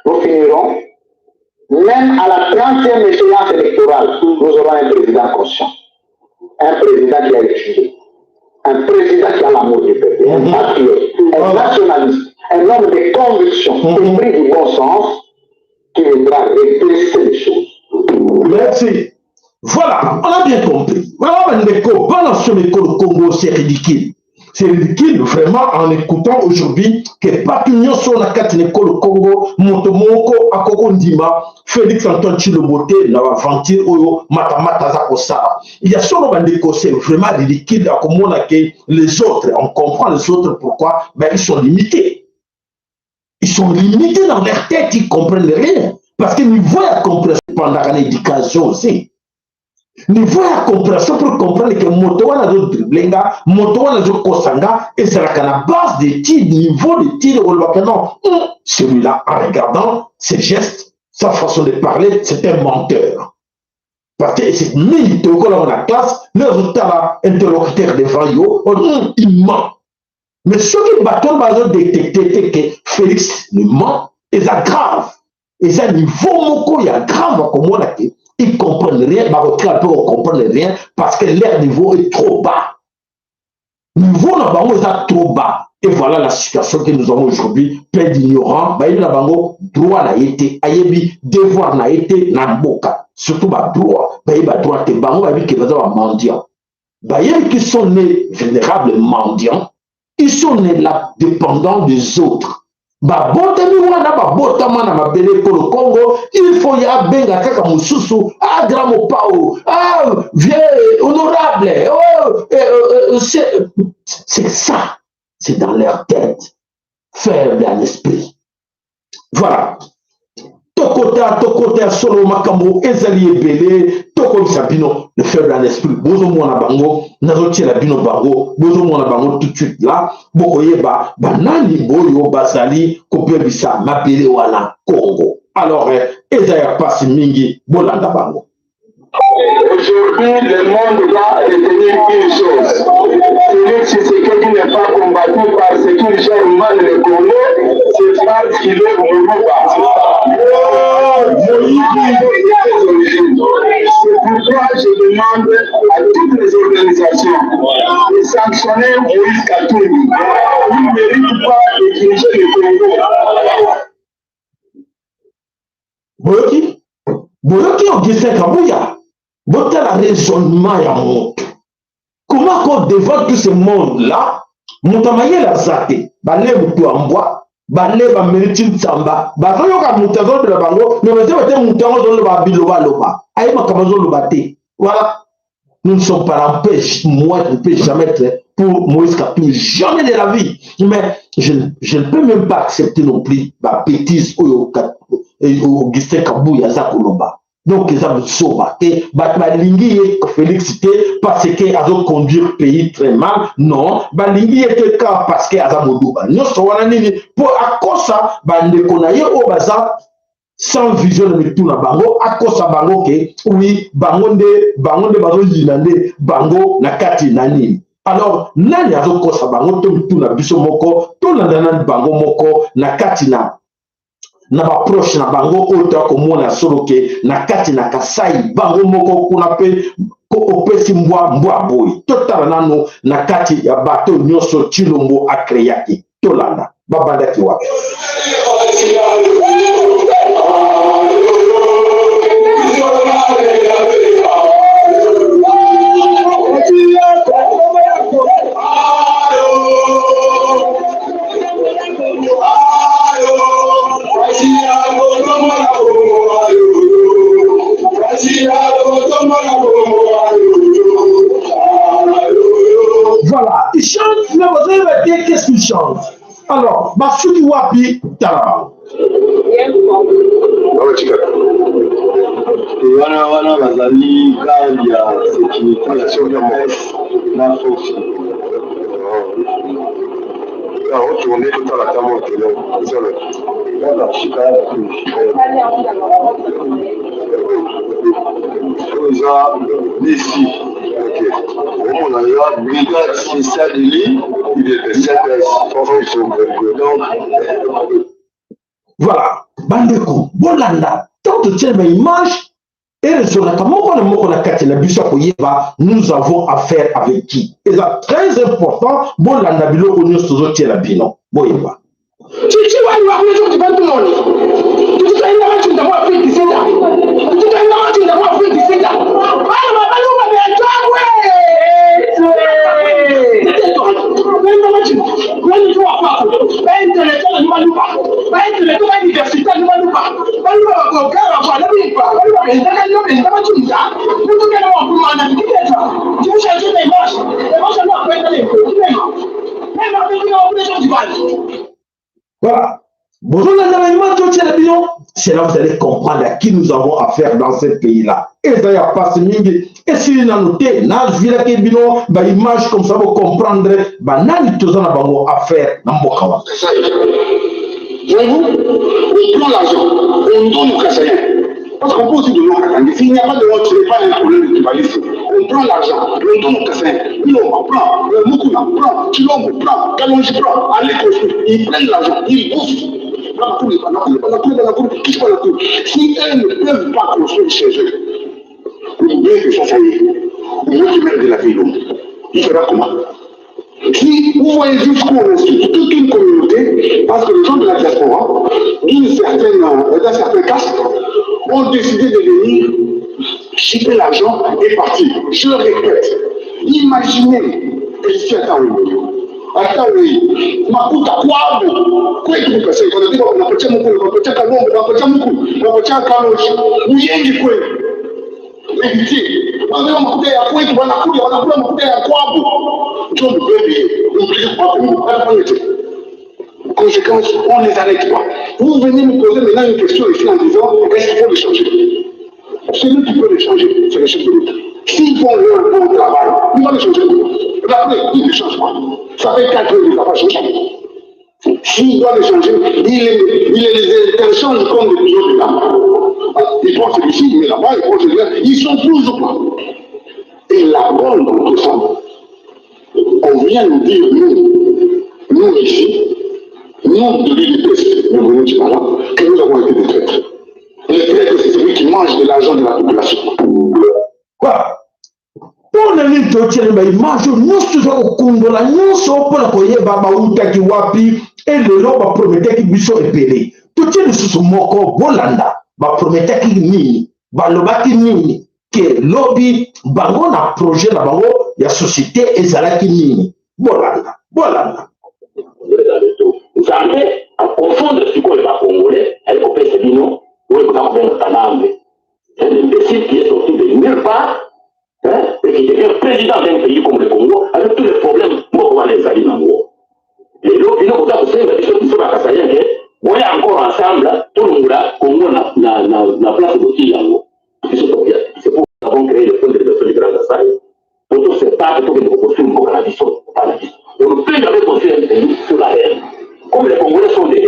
nous finirons, même à la 30e échéance électorale, nous aurons un président conscient, un président qui a étudié, un président qui a l'amour du peuple, un patriote, un nationaliste, un homme de conviction, esprit du bon sens, qui viendra redresser les choses. Merci. Voilà, on a bien compris. Voilà, Ndeko, balance sur le Congo, c'est ridicule. c'est ridicule vraiment en écoutant aujourd'hui que Patignon sur la carte l'école Congo, Motomoko, Akoko Ndima, Félix Antoine Chilobote, l'aventure Oyo, Matamata Zakosara. Il y a sur le c'est vraiment ridicule à comment les autres, on comprend les autres pourquoi, ben ils sont limités. Ils sont limités dans leur tête, ils ne comprennent rien. Parce que nous voyons comprendre pendant l'éducation aussi. Nous voyons compréhension pour comprendre que Motowana de Driblenga, Motowana de Kosanga, et c'est la base des tirs, niveau des tirs, non, celui-là, en regardant ses gestes, sa façon de parler, c'est un menteur. Parce que c'est lui qui est dans la classe, le résultat interlocuteur devant eux, il ment. Mais ceux qui battent, ils ont détecté que Félix ne ment, et c'est grave. Et c'est un niveau moko, il y a grave comme on a dit. Ils ne comprennent rien, ils ne comprennent rien parce que leur niveau est trop bas. Le niveau est trop bas. Et voilà la situation que nous avons aujourd'hui. Plein d'ignorants, il y a droit à été, devoir à été, boka. Surtout droit. Il y a droit à bango, qui va mendiant. Il y a qui sont nés vénérables mendiants, ils sont nés là dépendants des autres. Congo, il faut y avoir benga kaka mususu, gramo pao, vieux honorable, c'est ça, c'est dans leur tête, faible à l'esprit. Voilà. Tokota solo makambo ezali ebele toko sabino le faible à l'esprit bozo mona bango nazotie la bino bango bozo mona bango tout de suite là bokoyeba banani boyo bazali kopebisa mabele wana Congo alors ezaya pasi mingi bolanda bango. Aujourd'hui, le monde va retenir une chose. Celui qui n'est pas combattu par ce qu'il gère mal le Congo, c'est parce qu'il est Moulouba. C'est pourquoi je demande à toutes les organisations de sanctionner Moïse Katumbi. Il ne mérite pas de diriger le Congo. Boyoki Augustin Kabouya. Votre raisonnement ya moto. Comment qu'on devant tout ce monde-là, Moutamaye la zate, balé moutou en bois, balé ba méritin samba, bazoyo ka moutazo de la bango, mais vous avez moutazo de la biloba loba, aïe ma kamazo lobate. Voilà. Nous ne sommes pas empêchés, moi je ne peux jamais être pour Moïse Katumbi, jamais de la vie. Mais je ne peux même pas accepter non plus ma bêtise Augustin Kabouya Zakoloba. Donc, ils ont sauvé. Et Balingi est Félix parce qu'il a conduit le pays très mal. Non, Balingi est parce qu'il a Modouba. Nous sommes pour à cause ça, Bandekonaye au bazar, sans vision de tout na bango, à cause ça bango que, oui, bango de bazo yinande, bango na kati nani. Alors, nani a cause ça bango, tout na biso moko, tout na danan bango moko, na kati na. Na ba proche na bango ota komona solo ke na kati na kasai bango moko kuna pe ko opesi mbwa boy totala nano na kati ya bato nyonso Chilombo akreyaki tolanda babanda kiwa Voilà, il chante, mais vous allez me dire qu'est-ce qu'il chante. Alors, Bafouki Wapi Tara. Wana bazali kali ya sécurité na fonction. Retourner tout à la table d'ici. Ok. On a la brigade spéciale de l'île, il est de 7 voilà. Bandeko, Bolanda, tant de tiens mes images, et nous avons affaire avec qui? Et c'est très important, Bolanda Bilo, on nous sommes la bilan. Boyeba. Tu vois, il va vous dire tout le monde. Tu sais, il va vous dire fait du sida. Tu sais, il va vous dire fait du sida. Ah, ma balle, on va bien toi, ouais. c'est là que vous allez comprendre à qui nous avons affaire dans ce pays-là. Et ça y a pas mingi. Et si vous notez, na vila ke bino, ba image comme ça vous comprendre, ba nani tozana bango affaire na mboka wa. Voyez-vous, on prend l'argent, on donne aux Kassaïens. Parce qu'on peut aussi donner aux Kassaïens. S'il n'y a pas de vote, ce n'est pas un problème de tribalisme. On prend l'argent, on donne aux Kassaïens. Nous, on prend, Moukouna prend, Chilombo prend, Kalonji prend, allez construire. Ils prennent l'argent, ils bouffent. Si elles ne peuvent pas construire chez eux, pour bien que ça y est, il faut mettre de la ville. Il fera comment? Si vous voyez jusqu'où on est toute une communauté, parce que les gens de la diaspora, d'un certain caste, ont décidé de venir chipper l'argent et partir. Je le répète, imaginez, ici à Taoui, makuta kwabo kwetu kupesa kwa unapatia mkuu unapatia kalombo unapatia mkuu unapatia kaloshi uyengi kweli ndio wao makuta ya kwetu wanakula makuta ya kwabo ndio mbele umpige kwa hapo. Conséquence, on ne les arrête pas. Vous venez me poser maintenant une question ici en disant est-ce qu'il faut les changer? Celui qui peut les changer, c'est le chef de l'État. S'ils font leur bon travail, ils vont les changer. Rappelez, ils ne changent pas. Ça fait 4 ans qu'il ne va pas changer. S'il doit les changer, il les interchange comme des pigeons de là. Ils prennent celui-ci, mais là-bas, ils prennent celui-là. Ils sont toujours pas. Et la bonne contre on vient nous dire, nous ici, nous de l'UDPS, nous venons du Mali, que nous avons été des traîtres. Les traîtres, c'est celui qui mange de l'argent de la population. Voilà. On a mis tout le monde, image, nous sommes au Congo, nous sommes pour la coyer, baba uta ki wapi, et le lot va promettre qu'il biso épéré. Tout le monde sous moko bolanda, va promettre qu'il ni, va le bâti ni, que lobby, bango na projet la bango, ya société et zalaki ni, bolanda, bolanda. Vous savez, au fond de ce qu'on va congolais, elle peut faire ses noms, ou elle peut faire un talent. C'est un imbécile qui est sorti de nulle part. Et qui devient président d'un pays comme le Congo, avec tous les problèmes pour les alliés dans le monde. Et donc, il y a des choses qui sont à Kassaïen, on est encore ensemble, tout le monde, Congo n'a place de qui c'est pour nous avons créé le fonds de développement du Grand Kassai, pour tout ce pas pour que nous construisons une cannabis. On ne peut jamais construire un pays sur la haine. Comme les Congolais sont des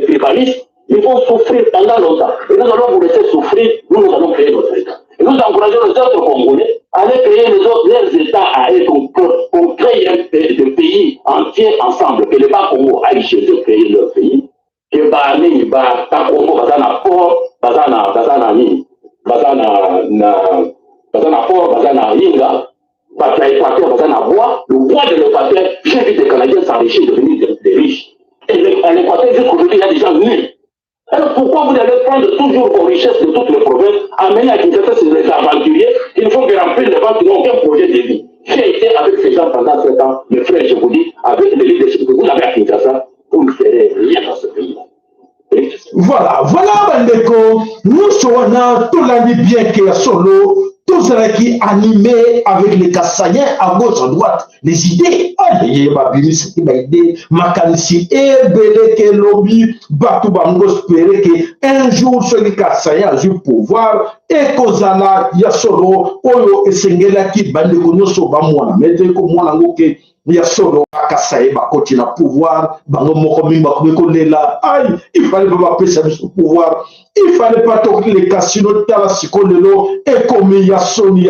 tribalistes, ils vont souffrir pendant longtemps. Et nous allons vous laisser souffrir, nous allons créer notre État. Et nous encourageons les autres Congolais à aller créer leurs États à eux, qu'on crée un pays entier ensemble, que les bas Congo aillent chez eux créer leur pays, que Bahani, Congo, Bazana Port, Bazana Ni, Bazana Port, Bazana Yinga, Bazana Équateur, Bazana Bois, le bois de l'Équateur, j'ai vu des Canadiens s'enrichir, devenir des riches. Et à l'Équateur, jusqu'aujourd'hui, il y a des gens nuls. Alors pourquoi vous allez prendre toujours vos richesses de toutes les provinces, amener à Kinshasa ces les aventuriers qui ne font que remplir les ventes, qui n'ont aucun projet de vie? J'ai été avec ces gens pendant 7 ans, mes frères, je vous dis, avec le leadership que vous avez à Kinshasa, vous ne ferez rien dans ce pays. Voilà, Bandeko, nous sommes tout l'année bien qu'il y a solo, tout cela qui est animé avec les Kassaïens à gauche, à droite, les idées. Il y a des idées, Makanisi, et Beleke Lobby, Batou Bango, espérer qu'un jour, celui Kassaïens a eu pouvoir, et Kozala, Yasolo, Oyo, et Sengela qui Bandeko, nous sommes moi, mais dès que moi, il y a solo Kassaï, il a pouvoir, il fallait pas passer ce pouvoir, il fallait pas toquer les casinos, et comme il y a Sony.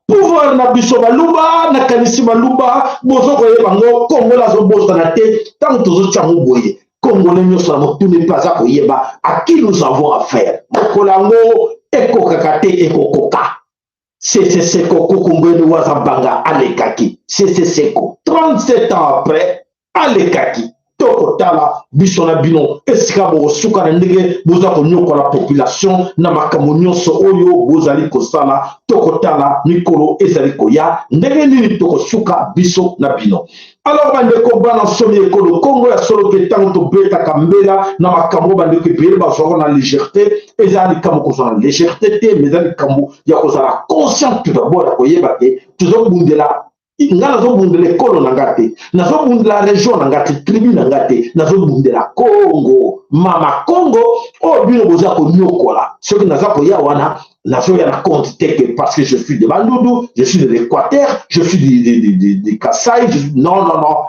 Pouvoir na biso baluba na kanisi baluba bozo koye bango Congo la zoboza na te tant tozo tsango boye Congo le nyoso na motune pas à koyeba à qui nous avons affaire kolango eko kakate eko koka c'est koko Congo ni wazabanga alekaki c'est 37 ans après alekaki tokotala biso na bino esika bo suka na ndenge boza konyoka la population na makambo nyonso oyo bozali kosala tokotala mikolo ezali koya ndenge nini tokosuka biso na bino. Alors bandeko bana somi ekolo Congo ya solo ke tanto beta kambela na makambo bandeko ebele bazwa na légèreté ezali kamo kozala na légèreté te mais ezali kambo ya kozala conscient tout d'abord ya koyeba ke tozobundela nga nazobundela ekolo na nga te, nazobundela région na nga te, tribu na nga te, nazobundela Congo. Mama Congo oyo bino boza konyokola soki naza koya wana nazoya na compte te que parce que je suis de Bandundu, je suis de l'Équateur, je suis de Kasaï, non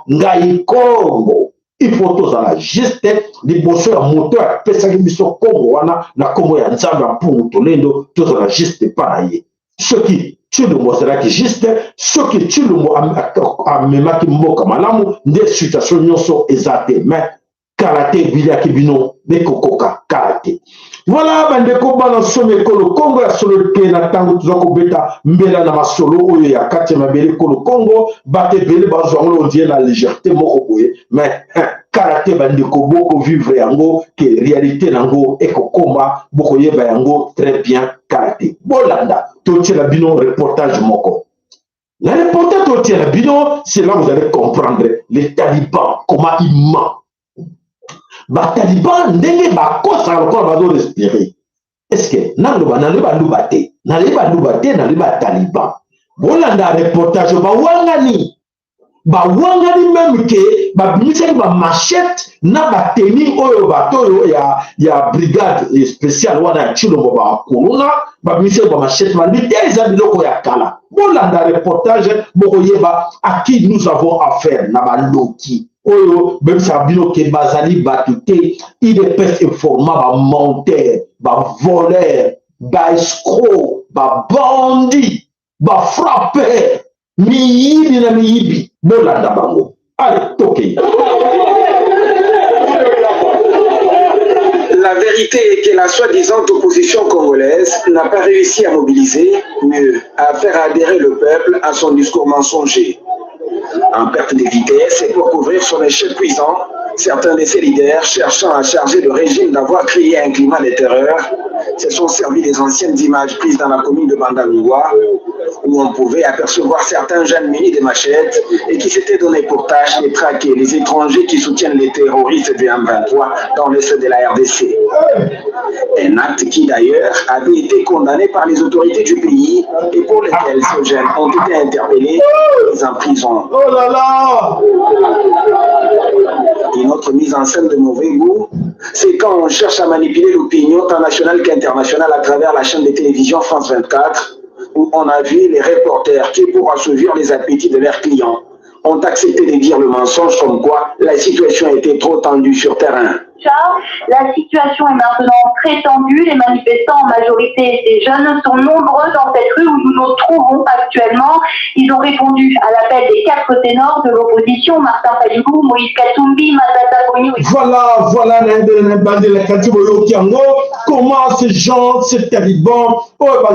ngai Congo. Il faut tozala juste liboso ya moto apesaki biso Congo wana na Congo ya Nzambe ya mpungu tolendo tozala juste pa na ye. Soki Tshilombo azalaki juste, soki Tshilombo amemaki mboka malamu nde situation nyonso eza te, mais kala te ebiliaki bino bekokoka kala te. Voilà bandeko bana somo ekolo Congo ya solo ke na ntango toza kobeta mbela na masolo oyo ya kati ya mabele ekolo Congo bato ebele bazwa yango ondie na légèreté moko boye, mais kala te bandeko boko vivre yango ke réalité nango ekokoma bokoyeba yango très bien kala te. Bolanda totiela bino reportage moko. Le reportage totiela bino, c'est là vous allez comprendre les talibans comment ils mentent. Ba taliban ndenge bakosa lokola bazo respirer. Est-ce que naloba luba te taliban. Bolanda reportage bawangani même ke babimisaki ba machette na bateni oyo batoyo ya brigade spéciale wana ya Tshilombo bakuluna babimisaki ba machette malite eza biloko ya kala. Bolanda reportage bokoyeba à qui nous avons affaire na bandoki oyo bebisa bino ke bazali batute IDPS informa ba menteur ba voleur ba escroc ba bandit ba frappeur miyibi na miyibi bolanda bango. Allez toke. La vérité est que la soi-disant opposition congolaise n'a pas réussi à mobiliser, mieux, à faire adhérer le peuple à son discours mensonger. En perte de vitesse et pour couvrir son échec cuisant, certains de ses leaders, cherchant à charger le régime d'avoir créé un climat de terreur, se sont servis des anciennes images prises dans la commune de Bandalungwa, où on pouvait apercevoir certains jeunes munis de machettes et qui s'étaient donné pour tâche de traquer les étrangers qui soutiennent les terroristes du M23 dans l'est de la RDC. Un acte qui d'ailleurs avait été condamné par les autorités du pays et pour lequel ces jeunes ont été interpellés et en prison. Oh là là! Une autre mise en scène de mauvais goût, c'est quand on cherche à manipuler l'opinion tant nationale qu'internationale à travers la chaîne de télévision France 24, où on a vu les reporters qui, pour assouvir les appétits de leurs clients, ont accepté de dire le mensonge comme quoi la situation était trop tendue sur terrain. La situation est maintenant très tendue. Les manifestants, en majorité des jeunes, sont nombreux dans cette rue où nous nous trouvons actuellement. Ils ont répondu à l'appel des 4 ténors de l'opposition, Martin Fayulu, Moïse Katumbi, Matata Ponyo. Voilà, comment ces gens, ces talibans,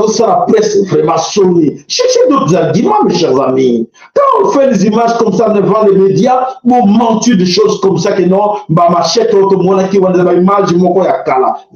ça la presse vraiment sonné. Cherchez d'autres arguments, mes chers amis. Quand on fait des images comme ça devant les médias, on mentit des choses comme ça que non, machette,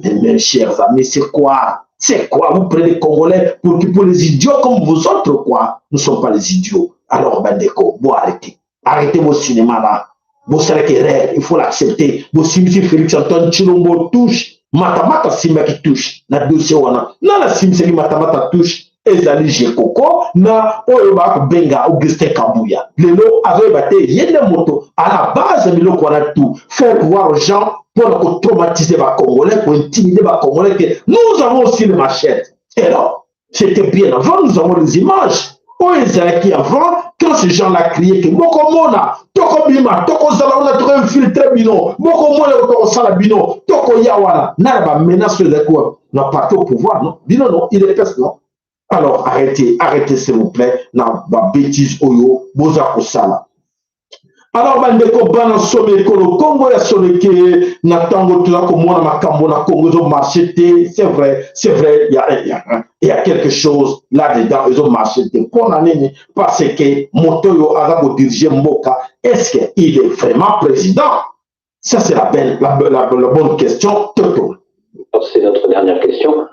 mais mes chers amis, c'est quoi? C'est quoi? Vous prenez les Congolais pour les idiots comme vous autres, quoi? Nous ne sommes pas les idiots. Alors, Bandeko, bon, arrêtez. Arrêtez vos cinémas là. Vos salaires, il faut l'accepter. Vos simisi Félix Antoine Tshilombo touche. Matamata Simba qui touche. Na dossier wana. Na la simisi Matamata touche. Ezali Jekoko. Na Oyobak Benga Augustin Kabuya. Lelo avait battu yende moto. À la base, Milo Kwana tout. Faire voir aux gens pour traumatiser les Congolais, pour intimider les Congolais. Que nous avons aussi les machettes. Et alors, c'était bien avant, nous avons les images. Qui avant, quand ces gens-là criaient que Moko Mona, Toko Bima, Toko Zala, on a trouvé infiltré Bino, Moko Mona, Toko Sala Bino, Toko Yawana, n'a menace de quoi? On a parti au pouvoir, non? Bino, non, il est peste, non? Alors, arrêtez, s'il vous plaît, n'a pas bêtise, Oyo, Boza Kosala. Alors, bandeko bana somme ekolo Congo ya soleke na tango tula komona makambo na Congo zo marcheté, c'est vrai, il y a quelque chose là-dedans, ils ont marcheté pour l'année parce que Motoyo Arago diriger Mboka, est-ce qu'il est vraiment président? Ça c'est la bonne question. C'est notre dernière question.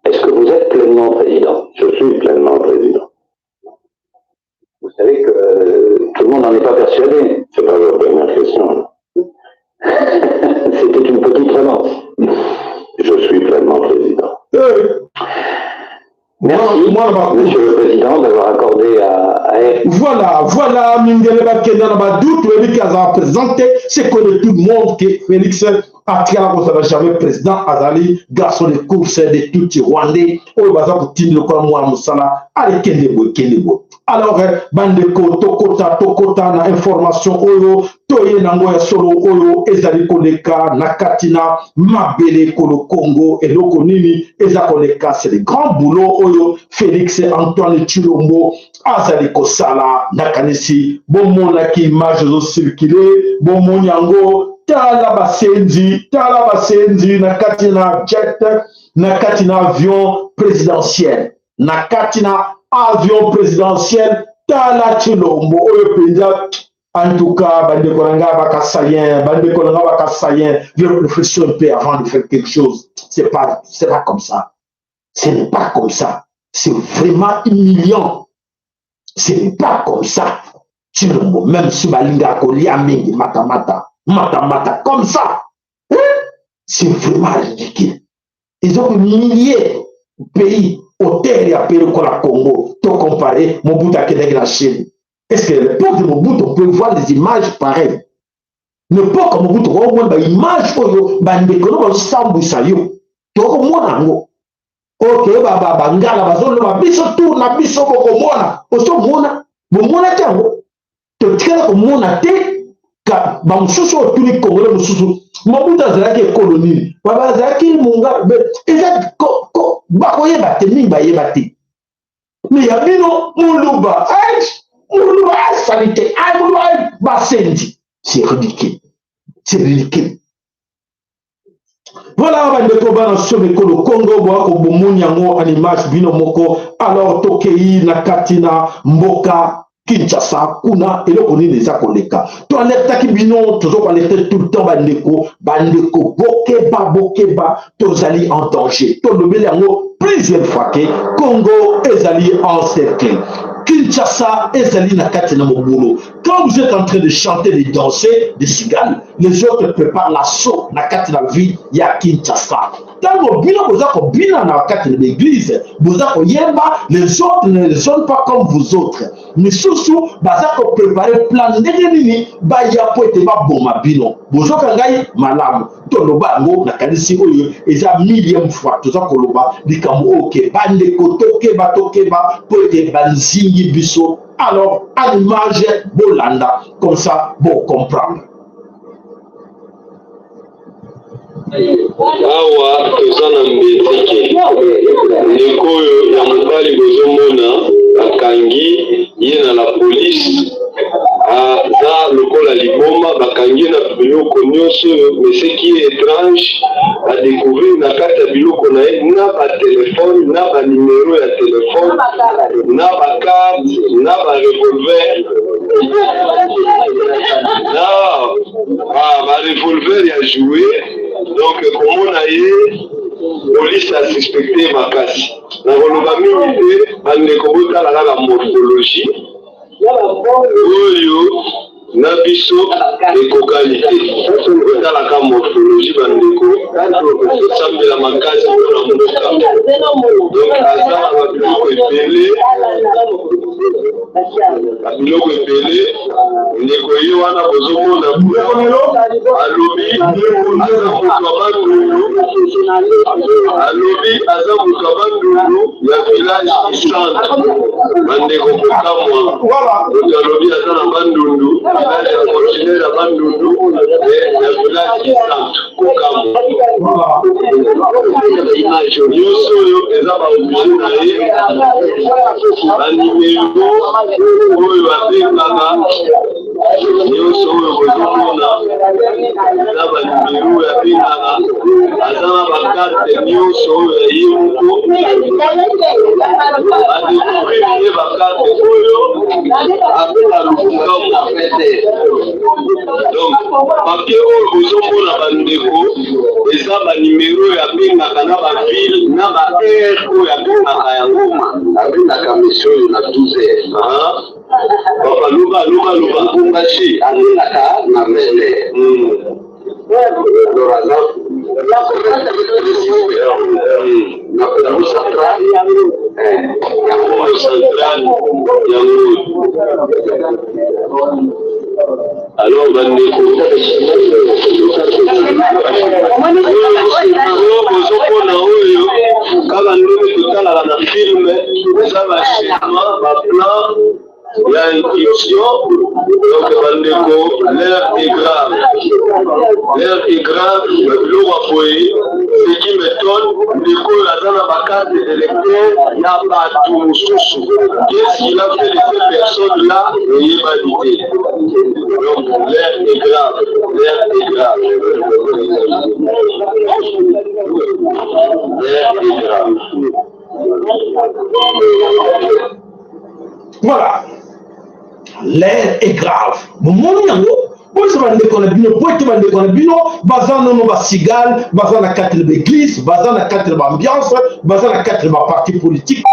Est-ce que vous êtes pleinement président? Je suis pleinement président. Vous savez que tout le monde n'en est pas persuadé. C'est pas votre première question. C'était une petite relance. Je suis pleinement président. Merci, Monsieur le Président, d'avoir accordé à Voilà, Mindeleba Kenda Badou, tu as présenté, c'est connu tout le monde que Félix Atiala n'a jamais président Azali, garçon de course de tout Rwandais, au bazar pour Tine le Kouamoua Moussala, allez Kendebo. Alors, Bandeko, Tokota, na information, Oyo, Toye Nangoya Solo, Oyo, Ezali Koleka, Nakatina, Mabele Kolo Congo, et Lokonini, Ezakoleka, c'est le grand boulot, Oyo, Félix Antoine Chilombo, Azali Kosala, Nakanisi, Bomona qui image au circulé, Bomonyango, Tala Basenzi, Nakatina jet, Nakatina avion présidentiel, Nakatina avion présidentiel, Tala Chilombo, Oyo Penza. En tout cas, Bande Kolanga Bakassayen, réfléchissez un peu avant de faire quelque chose. C'est pas comme ça. Ce n'est pas comme ça. C'est vraiment humiliant. Ce n'est pas comme ça. Même si Balinga Koliaming, Matamata, comme ça. Hein? C'est vraiment ridicule. Ils ont humilié le pays, hôtel et appelé le Congo, tout comparé, Mobutu Kedek la Chine. Est-ce que l'époque de Mobutu, on peut voir des images pareilles? L'époque de Mobutu, on voit des images, on voit des images, ok, ngala bazolo biso tour na biso bokomona osomona bomona tango to tikala komona te ka ba mususu otuli kongole mususu Mobutu azalaki ekolonie baba azalaki munga eza ko bakoyeba te mingi bayeba te mais ya bino muluba sanité muluba basendi c'est ridicule. Voilà, bandeko bana someko le Congo boako bomonyango en image bino moko alors tokei na katina mboka Kinshasa kuna eloko nini eza koleka to alertaki bino toujours alerter tout le temps bandeko bokeba tozali en danger to lobeli yango plusieurs fois que Congo ezali encerclé. Kinshasa ezali na katina mobulu. Quand vous êtes en train de chanter, de danser, de cigales, les autres préparent l'assaut na katina ville ya Kinshasa. Tango bino bozako bina na katina l'église, bozako yemba, les autres ne les ont pas comme vous autres. Mais surtout, bazako préparer plan ndenge nini ba ya po ete ba boma bino. Bozoka ngai malamu. To loba ngo na kanisi oyo eza millième fois tozako loba likambo oke bandeko tokeba po ete banzingi biso. Alors, à l'image, Bolanda, comme ça, bon comprendre. Awa tozana mbetike ndeko oyo ya mobali bozomona bakangi ye na la police aza lokola liboma bakangi na biloko nyonso mais ce qui est étrange a découvrir na kati ya biloko na ye na batelefone na banimero ya telefone na bakarte na barevolver na barevolver ya jouer. Donc, comment on a eu, police a suspecté ma casse. Dans le minute, on est comme la morphologie. Nabiso et cocalité. Dans la morphologie, ça me la mancase pour la mouka. Donc, Azar va biloko epelé. La biloko epelé. Ndeko ye wana bozomona alobi aza moto abandundu ya village centre bandeko kokamwa moto alobi aza na bandundu village ya continue ya bandundu ya village centre kokamwa nyonso oyo eza baoblige na ye banimero oyo babengaka nyonso oyo bozomona eza banimero ya bengaka aza na bakarte nyonso oyo ya ye moko adécouvrir ye bakarte oyo apena lukungamu donc papier oyo bozomona bandeko eza banimero ya bengaka na baville na baare oyo abengaka yango abengaka mesi oyo na 12h papa luba kumbashi abengaka na mele loraza Alors, il y a une question, donc l'air est grave. L'air est grave, ce qui m'étonne, l'école a dans la carte d'électeur, il n'y a pas tout sous. Qu'est-ce qu'il a fait de ces personnes-là? Il n'y a pas d'idée. Donc l'air est grave, l'air est grave. L'air est grave. Voilà. L'air est grave. Bon, Boys bande kona bino, poete bande kona bino, bazan no ba sigal, bazan na quatre de l'église, bazan na quatre de ambiance, bazan na quatre de parti politique.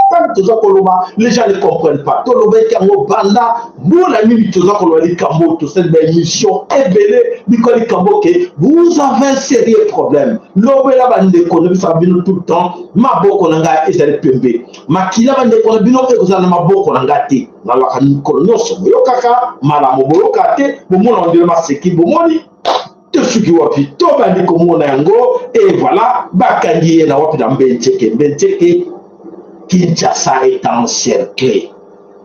Les gens ne comprennent pas. Tout le monde qui banda, nous la nuit tous les cambo, tout cette belle mission est belle, Nicole Cambo que vous avez un sérieux problème. L'obé la bande kona ça bino tout le temps, ma boko nanga et ça le pembe. Ma kila bande kona bino et vous avez ma boko nanga te. Na la kani kolono so yo kaka, mala mobolo kate, bomo na ndele maseki bomoni. Te suki wapi to bande komona yango et voilà, bakangi na wapi na mbenteke. Kinshasa est encerclé.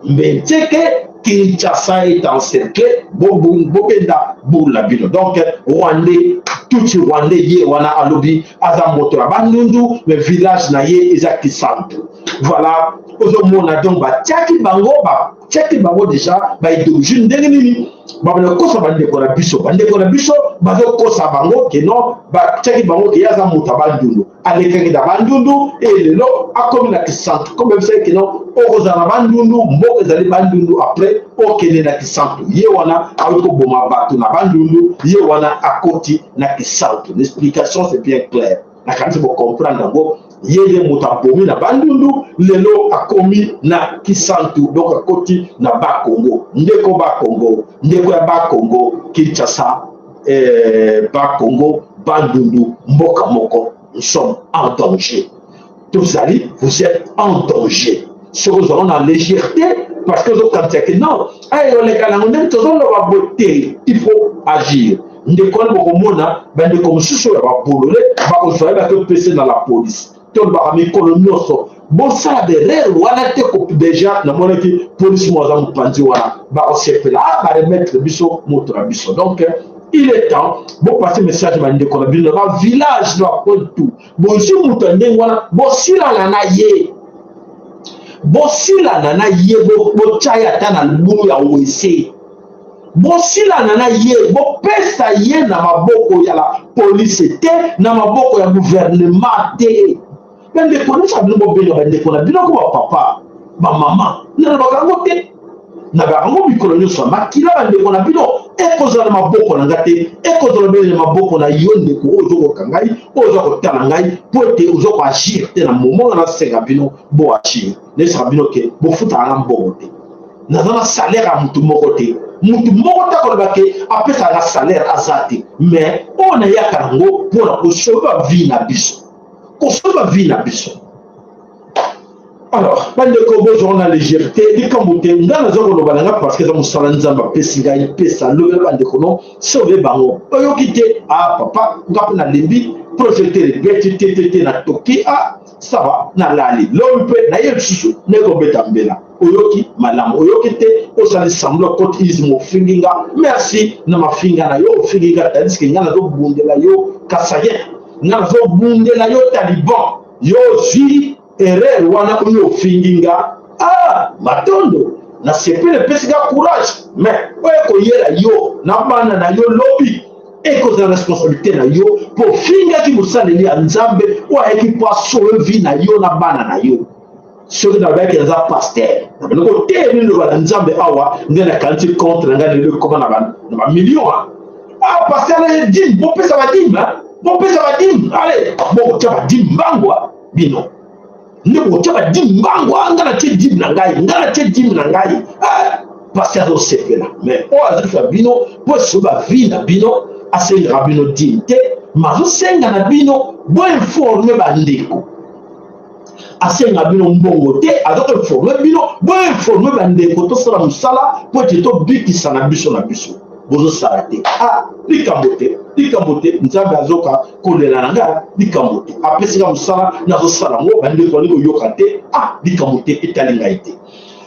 Mbenteke, Kinshasa est encerclé. Bobenda, Boulabino. Donc, Rwandais, tout le Rwandais, yé, wana alobi, azamoto la bandundu, le village na yé, ezaki santo. Voilà. Aujourd'hui, donc, tchaki bango déjà, idologine dengenini. Babana kosa bande kona biso, bazo kosa bango ke non, tchaki bango ke yaza mota bandundu. Alekaki da bandundu et lelo akomi na kisantu. Comme c'est que non, okozana bandundu, mboko ezali bandundu après okene na kisantu. Ye wana awiko boma batu na bandundu, ye wana akoti na kisantu. L'explication c'est bien clair. Na kanzi bo comprendre ngo yeye muta bomi na bandundu, lelo akomi na kisantu. Donc akoti na Bakongo. Ndeko Bakongo, ndeko ya Bakongo, Kinshasa, Bakongo, bandundu, mboka moko. Nous sommes en danger. Tous allez, vous êtes en danger. Si vous avez la légèreté, parce que vous avez non, il faut agir. Nous comme si dans la police. Bon, ça a des rêves, déjà, la police m'a dit, remettre le biseau, donc, il est temps, bon passer message de qu'on a vu le village doit prendre tout. Bon si vous tenez voilà, bon si la nana ye, bon si la nana ye, bon chaya tana l'bou ya ouese. Bon si la nana ye, bon pesa ye na maboko ya la police te, na maboko ya gouvernement te. Ben de connaître ça nous bon ben de qu'on a vu comme papa, ma maman, na bakango te. Na bakango bikolonyo so makila bande qu'on a vu ekozala maboko na ngate ekozala bele maboko na yonde ko ozo kangai ozo ko talangai pote ozo ko agir te na moment na senga bino bo agir ne sera bino ke bo futa na mbote na zana salaire a mutu moko ta ko ba ke apesa na salaire azati mais on a yakango pour ko sauver vie na biso ko sauver vie na biso. Alors, bande ko besoin na légèreté, di kambote ngana zo ko balanga parce que ça musala nzamba pesinga il pesa le bande ko non sauver bango. Oyo kité ah papa ngapa na lembi projeter les bêtes tété na toki ah ça va na lali. L'homme peut na yel susu ne ko betambela. Oyo ki malam oyo kité o sali samblo kotismo finginga. Merci na mafinga na yo finginga tandis que ngana zo bundela yo kasaye. Ngana zo bundela yo taliban. Yo zi erreur wana uyo finginga ah matondo na sepele pesiga courage mais oye ko yela yo na bana na yo lobby et cause de responsabilité na yo pour finga ki musaleli ya nzambe wa ekipo sauver vie na yo na bana na yo ce que d'abord que za pasteur na ko te ni lo ba nzambe awa ngena kanti contre ngana le comme na ba million ah pasteur na dim bo pesa ba dim allez bo taba dim bangwa bino ne ko taba dimbango ngana te dim na ngai parce que c'est là mais o azufa bino po soba vie na bino asenga bino dinte mazo senga na bino bo informer bandeko asenga bino mbongo te azo informer bino bo informer bandeko to sala musala po te to bikisa na biso bozo sala te likambo te nzambe azoka kolela na nga likambo te apesika musala nazo sala ngo bandeko alingo yoka te likambo te etali ngai te.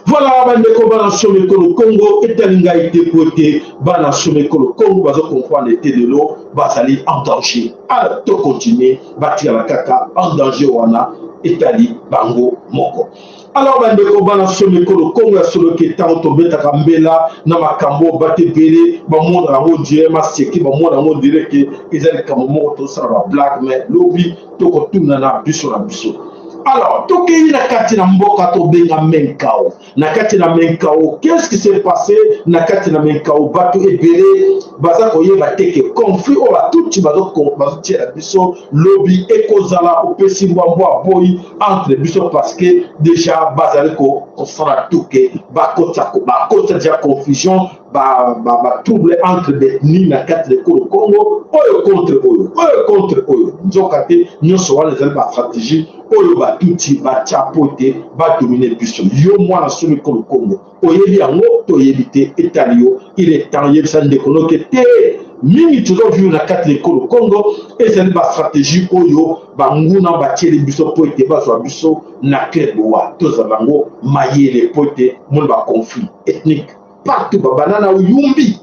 Voilà, bandeko bana someko le Congo etali ngai te po te bana someko le Congo bazo comprendre te de l'eau bazali en danger. Alors to continuer batia la kaka en danger wana etali bango moko. Alors bandeko bana someko le Congo solo ke tanto betaka mbela na makambo batebele ba monde rango die maseki ba monde rango dire ke ezali kamo moko to sala black mais lobby to ko tuna na biso. Alors, tokei na kati na mboka to benga Menkao. Na kati na Menkao, qu'est-ce qui s'est passé? Na kati na Menkao, bato ebele, baza koye bateke conflit o la tuti bazo tia biso lobby ekozala opesi mbwa boy entre biso parce que déjà bazali ko sala tuke bakota déjà confusion ba trouble entre l'ethnie na kati de Congo oyo contre oyo nzokate nyonso wana ezali ba stratégie oyo batuti bachapote badomine biso yo mwana somi ko Congo oyebi yango toyebi te etali yo il est temps yebisa ndeko noke te mingi tozovi na kati de Congo ezali ba stratégie oyo banguna batieli biso po ete bazwa biso na kleboa tozala bango mayele po ete mona ba conflit ethnique partout babanana yumbi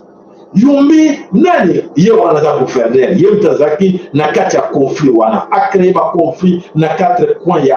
nani ye wana za gouverneur ye mtazaki na kati ya conflit wana akree ba conflit na quatre coins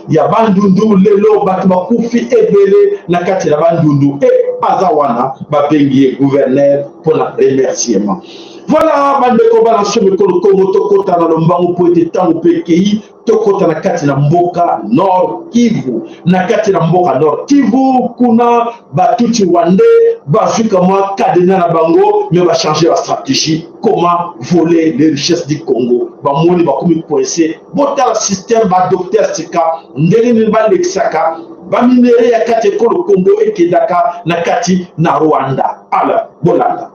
ya bandundu lelo batu bakufi ebele na kati ya bandundu aza wana babengi gouverneur pour la remerciement. Voilà bandeko bana someko Congo tokota na lombango po ete tango pekei tokota na kati na mboka Nord Kivu. Na kati na mboka Nord Kivu kuna batuti wande bazuka mwa kadena na bango mais va changer la stratégie comment voler les richesses du Congo. Ba moni ba komi coincé bota le système ba docteur Sika ndeli ni ba lexaka ba minere ya kati ko le Congo ekedaka na kati na Rwanda. Ala bolanda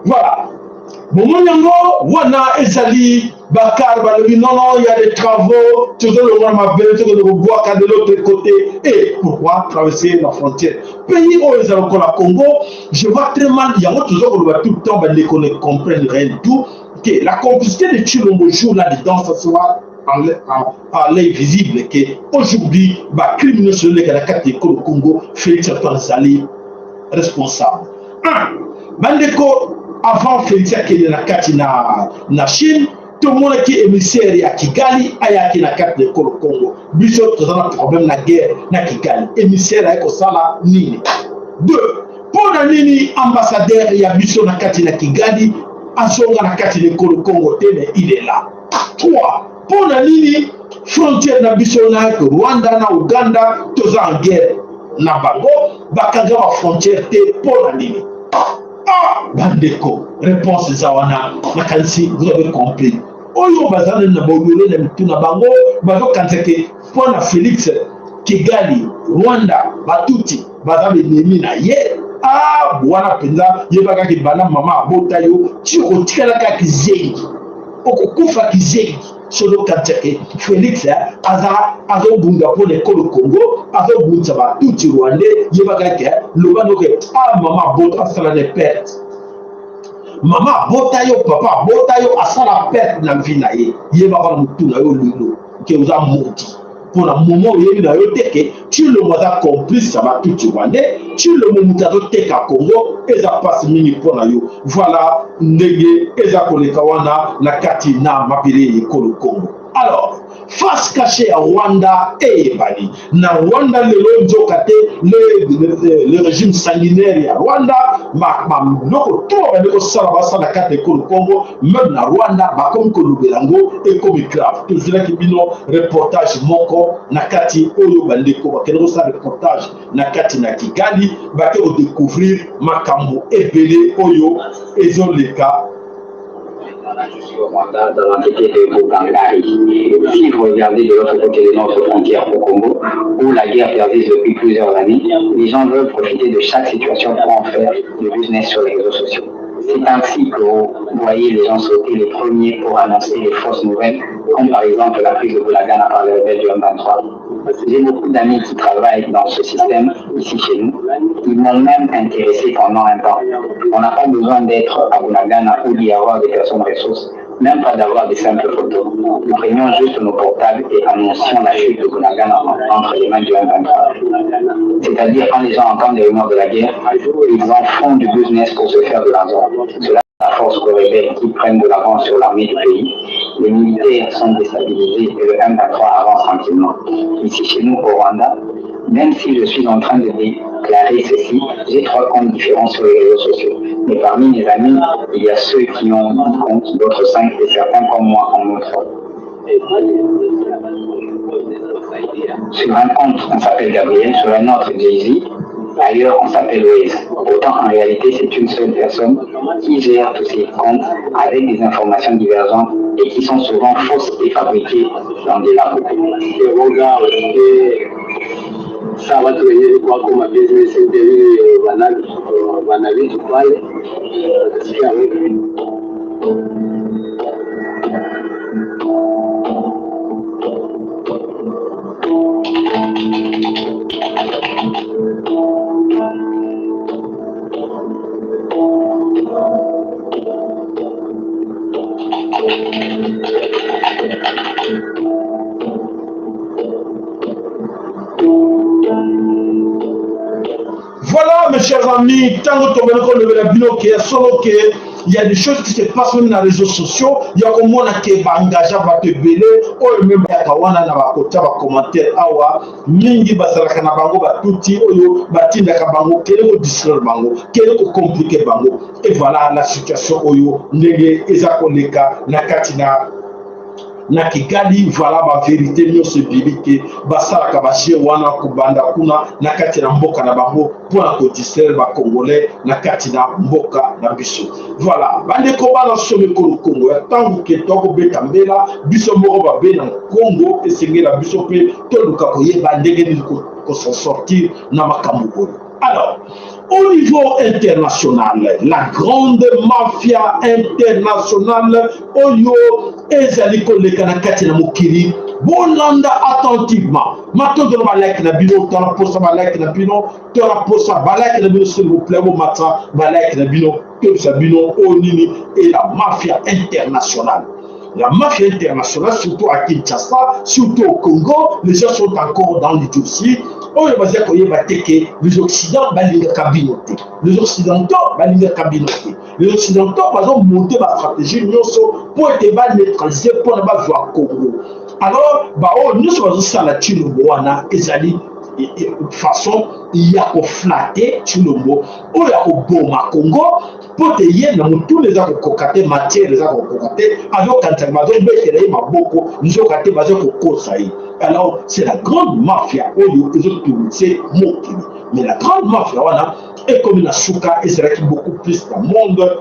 Voilà. Wana ezali Bakar balobi non, il y a des travaux, toujours le roi m'a belle, toujours le bois de l'autre côté. Et pourquoi traverser la frontière? Pays où ils ont la Congo, je vois très mal, il y a toujours tout le temps, les qu'on ne comprennent rien du tout. Que la complicité de Chilombo joue là-dedans, ça soit à l'œil visible, qu'aujourd'hui, les criminels sur les carte de Congo, Félix Antoine responsable. Bandeko, avant Félix Akeli na kati na Chine, tout le monde qui est émissaire à Kigali, ayaki na kati de Congo. Biso, tout un problème na guerre na Kigali. Émissaire à Ekosala Nini. 2. Pour la Nini, ambassadeur ya biso na kati na Kigali, asonga na kati de Congo, mais il est là. 3. Pour la Nini, frontière na biso na Rwanda na Uganda, tous en guerre na bango, bakanga ma frontière te pour la Nini. Bandeko, réponse Zawana, Makansi, vous avez compris. oyo bazana na bolole na mituna bango bazo kanzeke pona Félix Kigali Rwanda batuti bazabe nemi na ye bwana penza yebaka ki bana mama abota yo ti otikala ka kizengi okukufa kizengi solo kanzeke Félix azobunga pona ekolo Congo azobunza batuti Rwandais yebaka ke lobano ke mama abota asala de perte mama bota yo papa bota yo asala perte na vie na ye yebaka mutu na yo lelo ke uza moti pour le moment où il y a eu des tu le mois complice ça va tout tu vois tu le moment où Congo et ça passe mini pour la yo voilà ndege et ça kolekawana na kati na mapiri Congo. Alors face cachée à Rwanda et Bali na Rwanda le régime sanguinaire à Rwanda loko to ba sala sala kati Congo même na Rwanda ba comme Kolubelango et comme grave tout cela qui bino reportage moko na kati oyo bandeko ba keno sa reportage na kati na Kigali ba ke découvrir makambo ebele oyo ezoleka. Je suis au Rwanda dans l'entité de Bugangari. Si vous regardez de l'autre côté de notre frontière au Congo, où la guerre perdure depuis plusieurs années, les gens veulent profiter de chaque situation pour en faire du business sur les réseaux sociaux. C'est ainsi que vous voyez les gens sauter les premiers pour annoncer les fausses nouvelles, comme par exemple la prise de Boulagana par le rebelle du M23. J'ai beaucoup d'amis qui travaillent dans ce système ici chez nous. Ils m'ont même intéressé pendant un temps. On n'a pas besoin d'être à Boulagana ou d'y avoir des personnes ressources, même pas d'avoir des simples photos. Nous prenions juste nos portables et annoncions la chute de Boulagana entre les mains du M23. C'est-à-dire quand les gens entendent les rumeurs de la guerre, ils en font du business pour se faire de l'argent. Cela la force aux rebelles qui prennent de l'avance sur l'armée du pays. Les militaires sont déstabilisés et le M23 avance tranquillement. Ici chez nous au Rwanda, même si je suis en train de déclarer ceci, j'ai 3 comptes différents sur les réseaux sociaux. Mais parmi mes amis, il y a ceux qui ont 10 comptes, d'autres 5 et certains comme moi en ont 3. Sur un compte, on s'appelle Gabriel, sur un autre Jay-Z. Ailleurs, on s'appelle Waze. Pourtant, en réalité, c'est une seule personne qui gère tous ces comptes avec des informations divergentes et qui sont souvent fausses et fabriquées dans des labos. Ça va trouver quoi comme business Voilà, mes chers amis, tant que tu il y a des choses qui se passent même dans les réseaux sociaux. Il y a comme on a qui va engager, va te belé, ou même il y a kawana na bakota ba commentaire awa, mingi basaraka na bango ba tuti oyo batinda ka bango kele ko distraire bango, kele ko compliquer bango. Et voilà la situation oyo ndenge ezakoleka na katina na Kigali. Voilà ma vérité nyonso bibi ke basalaka bashie wana kubanda kuna na kati na mboka na bango pour ko distraire ba congolais na kati na mboka na biso. Voilà bande ko bana somme ko Congo ya tangu ke toko beta mbela biso moko ba be na Congo esengela biso pe toluka ko yeba ndenge ni ko s'en sortir na makambo. Alors, au niveau international, la grande mafia internationale, Oyo ezali koleka na kati na mokili, bolanda attentivement. Maintenant, on va like na bino, on va poster ma like na bino, on va poster ma like na bino, s'il vous plaît, bon matin, ma like na bino, que ça bino, Onini et la mafia internationale. La mafia internationale, surtout à Kinshasa, surtout au Congo, les gens sont encore dans les dossiers. Les Occidentaux, les Occidentaux, les Occidentaux, par exemple, monter ma stratégie pour être neutralisé pour ne pas jouer au Congo. Alors, nous sommes sur la Tchilomboana, de façon, il y a qu'au flatter Tchilombo, ou il y a qu'au Boma Congo, pour te y aller, tous les gens qui ont cocaté, matière, les gens qui ont cocaté, avec quand ils m'ont beaucoup, nous avons cocaté, nous avons cocaté. Alors, c'est la grande mafia, c'est Mokili. Mais la grande mafia, voilà, est comme la Souka, et c'est là qu'il y a beaucoup plus dans le monde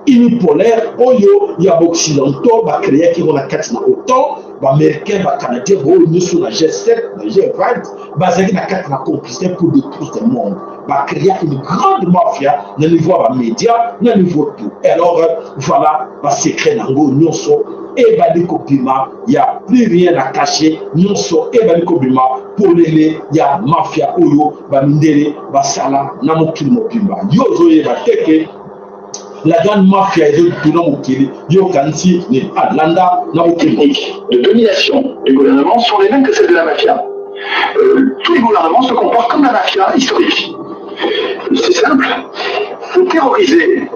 unipolaire oyo ya occidentaux ba créer qui on a quatre na autant ba américain ba canadien bo nous sur la G7 la G20 basé na quatre na complicité pour détruire le monde ba créer une grande mafia na niveau ba médias na niveau tout et alors voilà ba secret nango nyonso et ba likopima ya plus rien à cacher nyonso et ba likopima pour les ya mafia oyo ba mindele ba sala na mokili mobimba yozo ye ba teke la grande mafia est techniques de domination du gouvernement sont les mêmes que celles de la mafia. Tous les gouvernements se comportent comme la mafia historique. C'est simple, vous terrorisez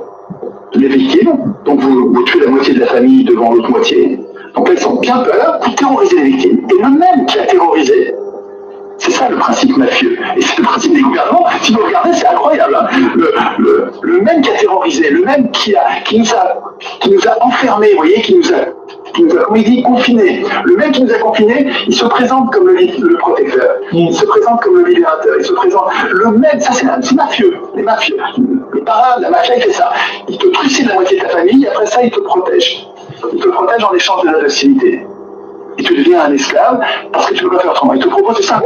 les victimes, donc vous tuez la moitié de la famille devant l'autre moitié, donc elles sont bien peur, vous terrorisez les victimes, et le même qui a terrorisé, c'est ça le principe mafieux. Et c'est le principe des gouvernements. Si vous regardez, c'est incroyable. Hein. Le même qui a terrorisé, le même qui nous a enfermés, vous voyez, qui nous a, comme il dit, confinés. Le même qui nous a confinés, il se présente comme le protecteur. Il se présente comme le libérateur. Il se présente. Le même, ça c'est mafieux. Les mafieux. Les parrains, la mafia, il fait ça. Il te trucide la moitié de ta famille, et après ça, il te protège. Il te protège en échange de la docilité. Et tu deviens un esclave parce que tu ne peux pas faire autrement. Il te propose c'est ça. Un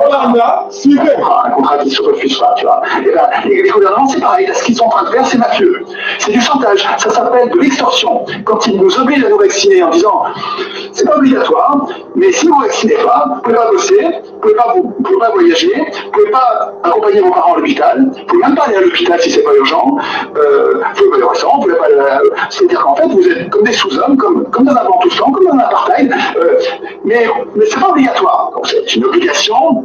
contrat qui ne se refuse pas, tu vois. Et les gouvernements, c'est pareil. Là, ce qu'ils sont en train de faire, c'est mafieux. C'est du chantage. Ça s'appelle de l'extorsion. Quand ils nous obligent à nous vacciner en disant c'est pas obligatoire, mais si vous ne vaccinez pas, vous ne pouvez pas bosser, vous ne pouvez pas voyager, vous ne pouvez pas accompagner vos parents à l'hôpital, vous ne pouvez même pas aller à l'hôpital si ce n'est pas urgent, vous pouvez pas aller au restaurant, vous pouvez pas aller c'est-à-dire qu'en fait, vous êtes comme des sous-hommes, comme dans un bantoustan, comme dans un apartheid. Mais ce n'est pas obligatoire. Donc c'est une obligation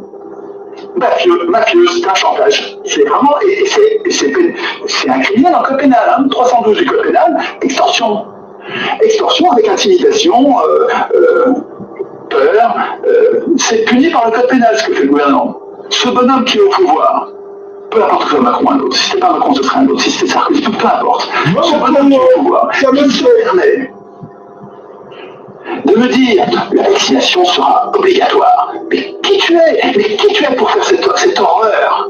mafieuse, c'est un chantage. C'est vraiment, et c'est un criminel dans le code pénal, hein, 312 du code pénal, extorsion. Extorsion avec intimidation, peur, c'est puni par le code pénal ce que fait le gouvernement. Ce bonhomme qui est au pouvoir, peu importe que ce soit Macron ou un autre, si c'était pas Macron ce serait un autre, si c'était Sarkozy, peu importe. Ce bonhomme qui est au pouvoir, il se permet de me dire la vaccination sera obligatoire. Mais qui tu es pour faire cette horreur?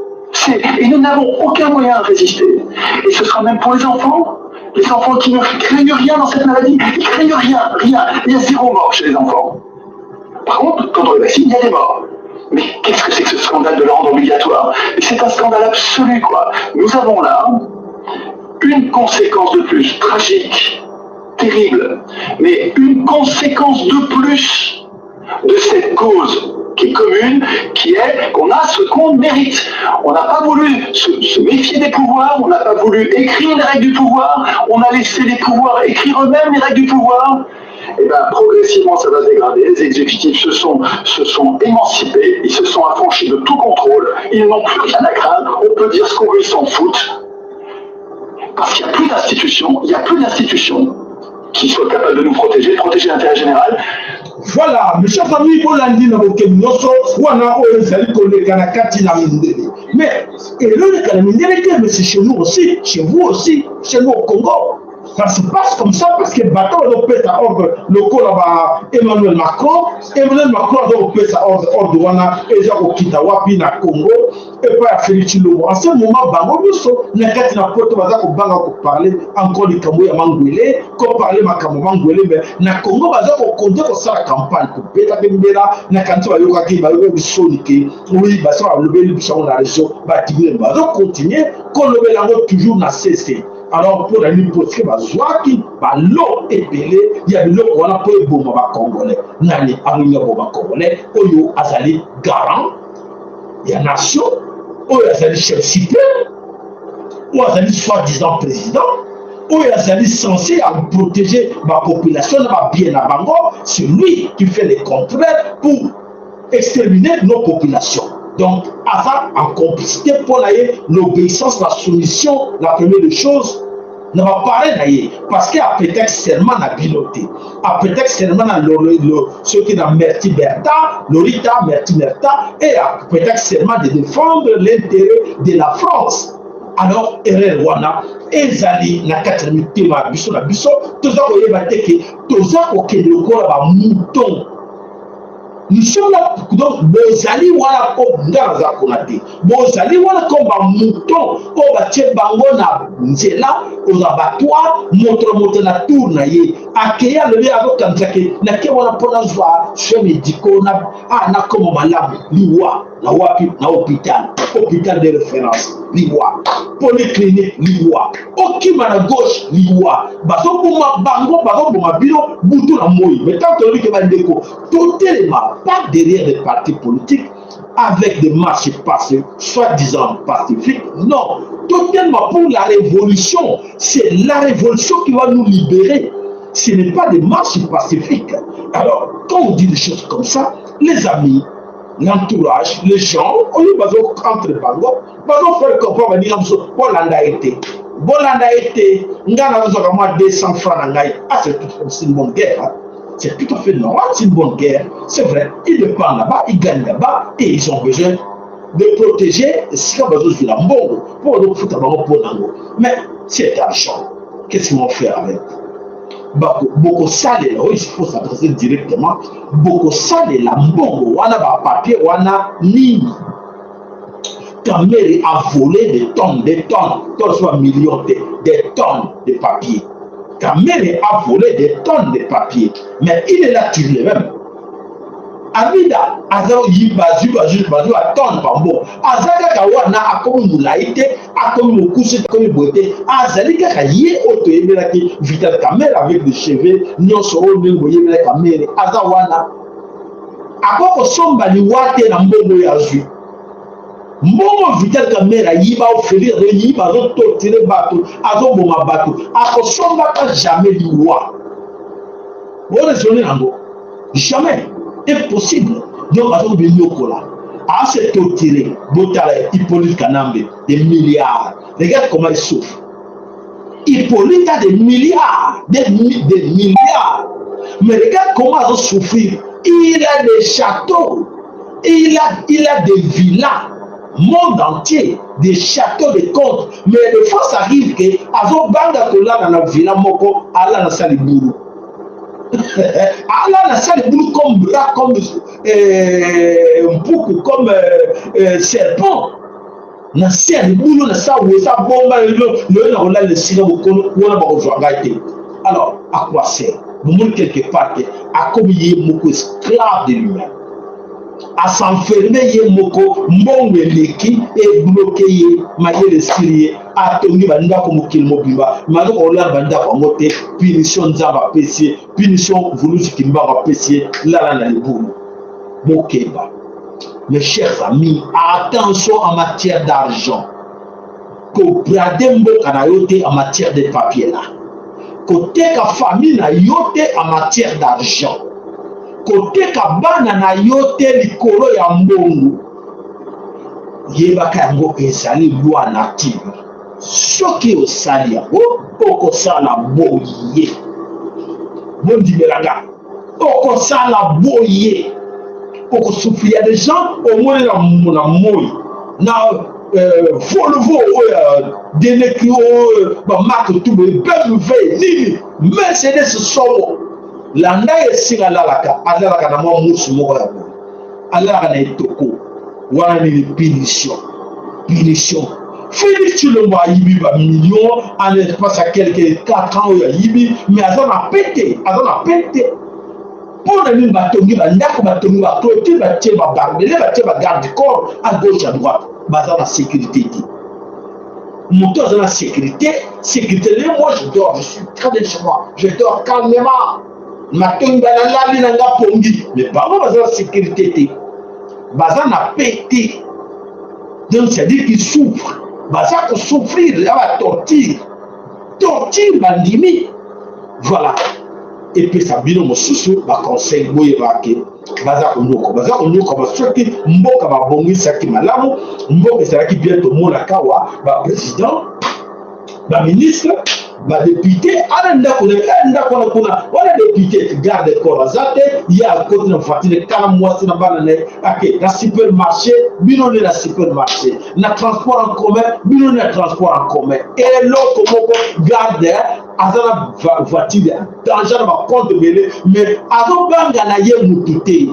Et nous n'avons aucun moyen à résister. Et ce sera même pour les enfants qui ne craignent rien dans cette maladie, ils ne craignent rien. Il y a 0 mort chez les enfants. Par contre, quand on les vaccine, il y a des morts. Mais qu'est-ce que c'est que ce scandale de le rendre obligatoire? Et c'est un scandale absolu, quoi. Nous avons là une conséquence de plus tragique, terrible, mais une conséquence de plus de cette cause qui est commune, qui est qu'on a ce qu'on mérite. On n'a pas voulu se méfier des pouvoirs, on n'a pas voulu écrire les règles du pouvoir, on a laissé les pouvoirs écrire eux-mêmes les règles du pouvoir. Et bien progressivement ça va se dégrader, les exécutifs se sont émancipés, ils se sont affranchis de tout contrôle, ils n'ont plus rien à craindre, on peut dire ce qu'on veut, ils s'en foutent. Parce qu'il n'y a plus d'institutions, qui soient capables de nous protéger l'intérêt général. Voilà, mes chers amis, Bolandi na Bokeminoso, Wana Oezali Kolekana Katina Mindele. Mais, et le Mindele, mais c'est chez nous aussi, chez vous aussi, chez nous au Congo. Ça se passe comme ça parce que bateau le pète à ordre le col là Emmanuel Macron a opéré sa ordre wana et j'ai au Kitawapi na Congo et pas à Félix Lobo. En ce moment bango biso na kati na poto baza ko banga ko parler encore les Kambo ya Mangwele ko parler makambo Mangwele mais na Congo baza ko compter ko sa campagne ko peta bembera na kanto ayo ka ki ba yo bisonike oui ba ça le bel biso na région ba tibé ba continuer ko le belango toujours na cessé. Alors pour la hypothèse bazwaki balo epelé il y a le voilà pour bomba ba congolais nani amunya bomba congolais oyo azali garant ya nation oyo azali chef suprême ou azali soi-disant président oyo azali censé à protéger ma population na bien na bango, c'est lui qui fait le contraire pour exterminer nos populations. Donc, avant, en complicité pour l'obéissance, la soumission, la première des choses, ne va pas parler parce qu'il y a peut-être seulement la biloté, a peut-être seulement ce qui est dans Merti Berta, Lorita, Merti Berta, et peut-être seulement de défendre l'intérêt de la France. Alors, erreur wana, ezali na katramité ma biso na biso, toza koyeba teke, toza kokende lokola ba mouton. Nous sommes là, donc, Bozali, voilà, comme Ngaza Konate, Bozali, voilà, comme un mouton, comme un tchébangona, Nzela, aux abattoirs, montre la tour, naïe, accueillir le lait avec Kanzake, n'a qu'à voir pour la joie, chez médicaux, n'a comme malade, l'Iwa, na hôpital de référence, l'Iwa, polyclinique, l'Iwa, Okima à gauche, l'Iwa, Bazo Bouma, Bango, Bazo Bouma, Bilo, Boutou la Moui, mais tant que lui qui va déco, totalement, pas derrière des partis politiques, avec des marches passées, soi-disant pacifiques, non, totalement pour la révolution, c'est la révolution qui va nous libérer, ce n'est pas des marches pacifiques. Alors, quand on dit des choses comme ça, les amis, l'entourage, les gens, on y va entre Bango, Bango faire comprendre, on va dire, Bolanda été, Ngana a 200 francs, c'est une bonne guerre. C'est tout à fait normal, c'est une bonne guerre. C'est vrai, ils le prennent là-bas, ils gagnent là-bas et ils ont besoin de protéger ce qu'ils ont besoin de la mbongo pour nous foutre pour Nango. Mais cet argent, qu'est-ce qu'ils vont faire avec? Beaucoup salé, il faut s'adresser directement. Beaucoup salé, la mbongo, on a papier, on a ni. Ta mère a volé des tonnes, soit millions des tonnes de papier. Ta mère a volé des tonnes de papier, mais il est là tiré même. Avida, Azao Yibazu, à tonnes par mot. Azaga Kawana a comme nous laïté, a comme nous coucher, comme nous beauté. Azalika Kaye, auto Emelaki, Vital Kamer avec des cheveux, Nyon Soro, Nyon la Kamer, Azawana. A quoi somba ni wate na mbongo yazu. Mbongo Vital Kamera yiba ofeli yiba azo torturer bateau azo boma bateau akosomba pas jamais loi. Bon raisonner nango jamais impossible. Donc azo benyokola a se torturer botala Hippolyte Kanambe des milliards. Regarde comment il souffre. Hippolyte a des milliards, des milliards. Mais regarde comment azo souffrir. Il a des châteaux, il a des villas. Monde entier, des châteaux de comptes, mais de fois ça arrive que Azo Banga Kola dans la villa Moko, Allah na Saliburu. Allah na Saliburu comme bras, comme Mpuku, comme serpent. Na Saliburu, na sa bomba, le sina alors, à quoi sert? Nous montrons quelque part à comme il est beaucoup esclave de lui-même. À s'enfermer yemoko mbongo leki et bloquer maye le sirie a tongi banda comme kilmo biba mazo ola banda ko mote punition nzaba pesier punition volusi kimba ba pesier la na libulu mokeba. Mes chers amis, attention en matière d'argent. Ko bradembo kana yote en matière de papier là. Côté ka famille na yote en matière d'argent. Côté kabana na yote likolo ya mbongo yebaka yango ezali loi native soki osali yango okosala boye bondibelanga okosala boye okosouffrir des gens au moins na moi na Volvo deneki ba marque tout le BMW nini Mercedes somo landa esinga lalaka azalaka na mwa musu moko ya boye azalaka na etoko wana ni punition Félix Tshilombo a yibi ba millions en espace à quelques 4 ans ya yibi mais azana pété pour les batongi bandako batongi ba clôture ba tie ba barbelé ba tie ba garde corps à gauche à droite bazana sécurité moto azana sécurité moi je dors, je suis très bien chez moi, je dors calmement. Matongi banalabi nanga pongi mais par contre bazana sécurité bazana pété. Donc c'est à dire qu'il souffre bazana souffrir il y a la torture bandimi voilà. Et puis ça bino mosusu ba conseil boye bake baza onoko ba soki mboka ba bongisa ki malamu mboka ezalaki bien to mona kawa ba président ba ministre ba député ala ndako kuna wala député garde corps azate ya côté na fatine kala mwasi na bana ne ake na supermarché bino ne na supermarché na transport en commun bino ne transport en commun et l'autre moko garde azana voiture danger na compte belé mais azo banga na ye mutute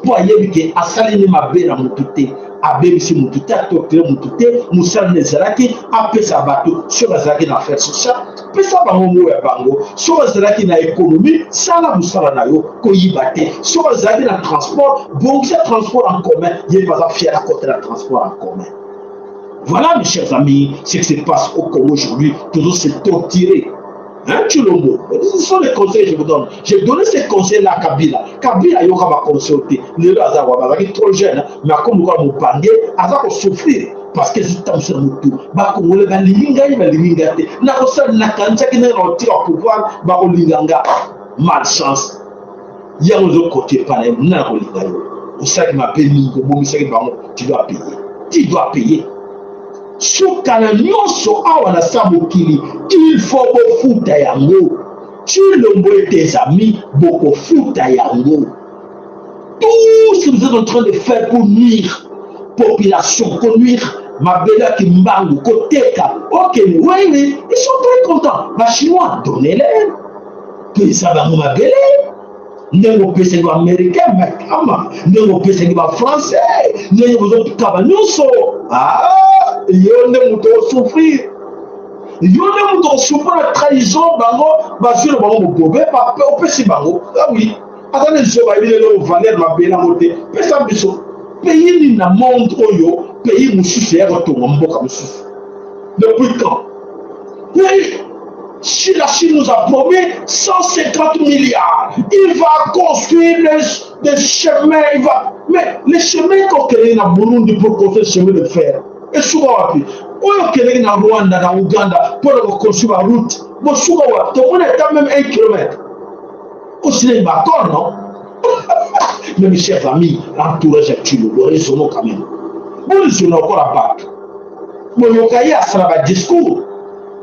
po ayebi ke asali ni mabe na mutute abebisi mutute atokele mutute musala nezalaki apesa bato so bazalaki na affaire sociale pesa bango mo ya bango so bazalaki na économie sala musala na yo koyiba te so bazalaki na transport bongisa transport en commun ye baza fier à côté la transport en commun. Voilà mes chers amis ce qui se passe au Congo aujourd'hui, toujours se torturer. Hein, Chilombo, ce sont les conseils que je vous donne. J'ai donné ces conseils-là à Kabila. Kabila, il y aura ma consulter. Le Azawa, il est trop jeune, mais comme nous avons parlé, Azawa souffrir. Parce que c'est un seul mot. Bah, comme on l'a dit, il va l'ingérer. N'a pas ça, n'a qu'un seul qui n'est pas au pouvoir, bah, on l'ingérer. Malchance. Il y a un autre côté, pas les n'a pas l'ingérer. Vous savez que ma pénible, tu dois payer. Tu dois payer. Sukana nyonso awa na samokili il faut bofuta yango Chilombo et tes amis bofuta yango. Tout ce que vous êtes en train de faire pour nuire population, pour nuire Mabela Kimbangu, Koteka, ok, oui, ils sont très contents. Les Chinois, donnez-les. Puis ça va nous Mabela. Nous pèsons les Américains, nous pèsons les Français, nous pèsons ah, il y a des souffrir. Il y a des souffrir la trahison, basé le bango bobé, au PC bango. Ah oui, attendez, je vais aller au Valère, ma belle montée. Pesa biso, pays na monde oyo, pays moussou, retour en boca moussou. Depuis quand? Oui. Si la Chine nous a promis 150 milliards, il va construire des chemins, mais les chemins qu'on crée dans Burundi pour construire des chemins de fer, et souvent, on crée dans Rwanda, dans Ouganda, pour construire la route, bon, souvent, tout le monde est quand même 1 kilomètre. Aussi, il va d'accord, non? Mais mes chers amis, l'entourage est tué, le raisonnement quand même. Bon, ils sont encore à battre. Bon, il y a un discours.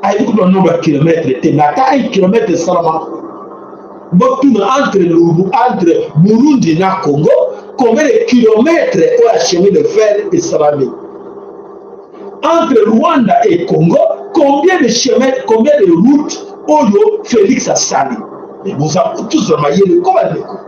Avec le nombre de kilomètres, il y a 1 kilomètre seulement. Entre Burundi et Congo, combien de kilomètres est le chemin de fer et Salamé? Entre Rwanda et Congo, combien de chemins, combien de routes Oyo Félix a sali? Et vous avez tous remarqué le commandement.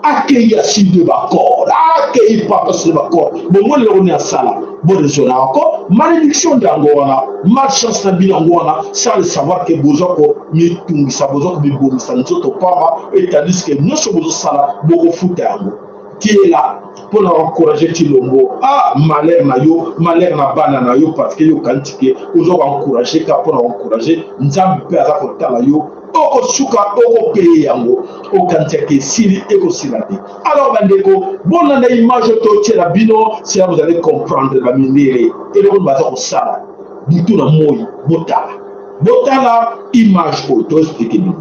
Accueillir si de Bakor, accueillir papa sur Bakor. Bon, moi, on est à Sala. Bon, je encore. Malédiction d'Angola, malchance d'Angola, sans le savoir que Bozoko, Mitung, Sabozoko, Bibou, Sanzoto, Papa, et tandis que nous sommes au Sala, beaucoup foutango. Qui est là pour encourager Chilombo? Ah, malheur Nayo, malheur na banana yo, parce que yo kantique, vous avez encouragé, pour encourager, nous avons perdu à côté de yo. Oko suka oko paye yango okanteke sili eko siladi. Alors bandeko bona na image to la bino si vous allez comprendre la minere et le monde va au sala butu na moi botala image ko to expliquer nous.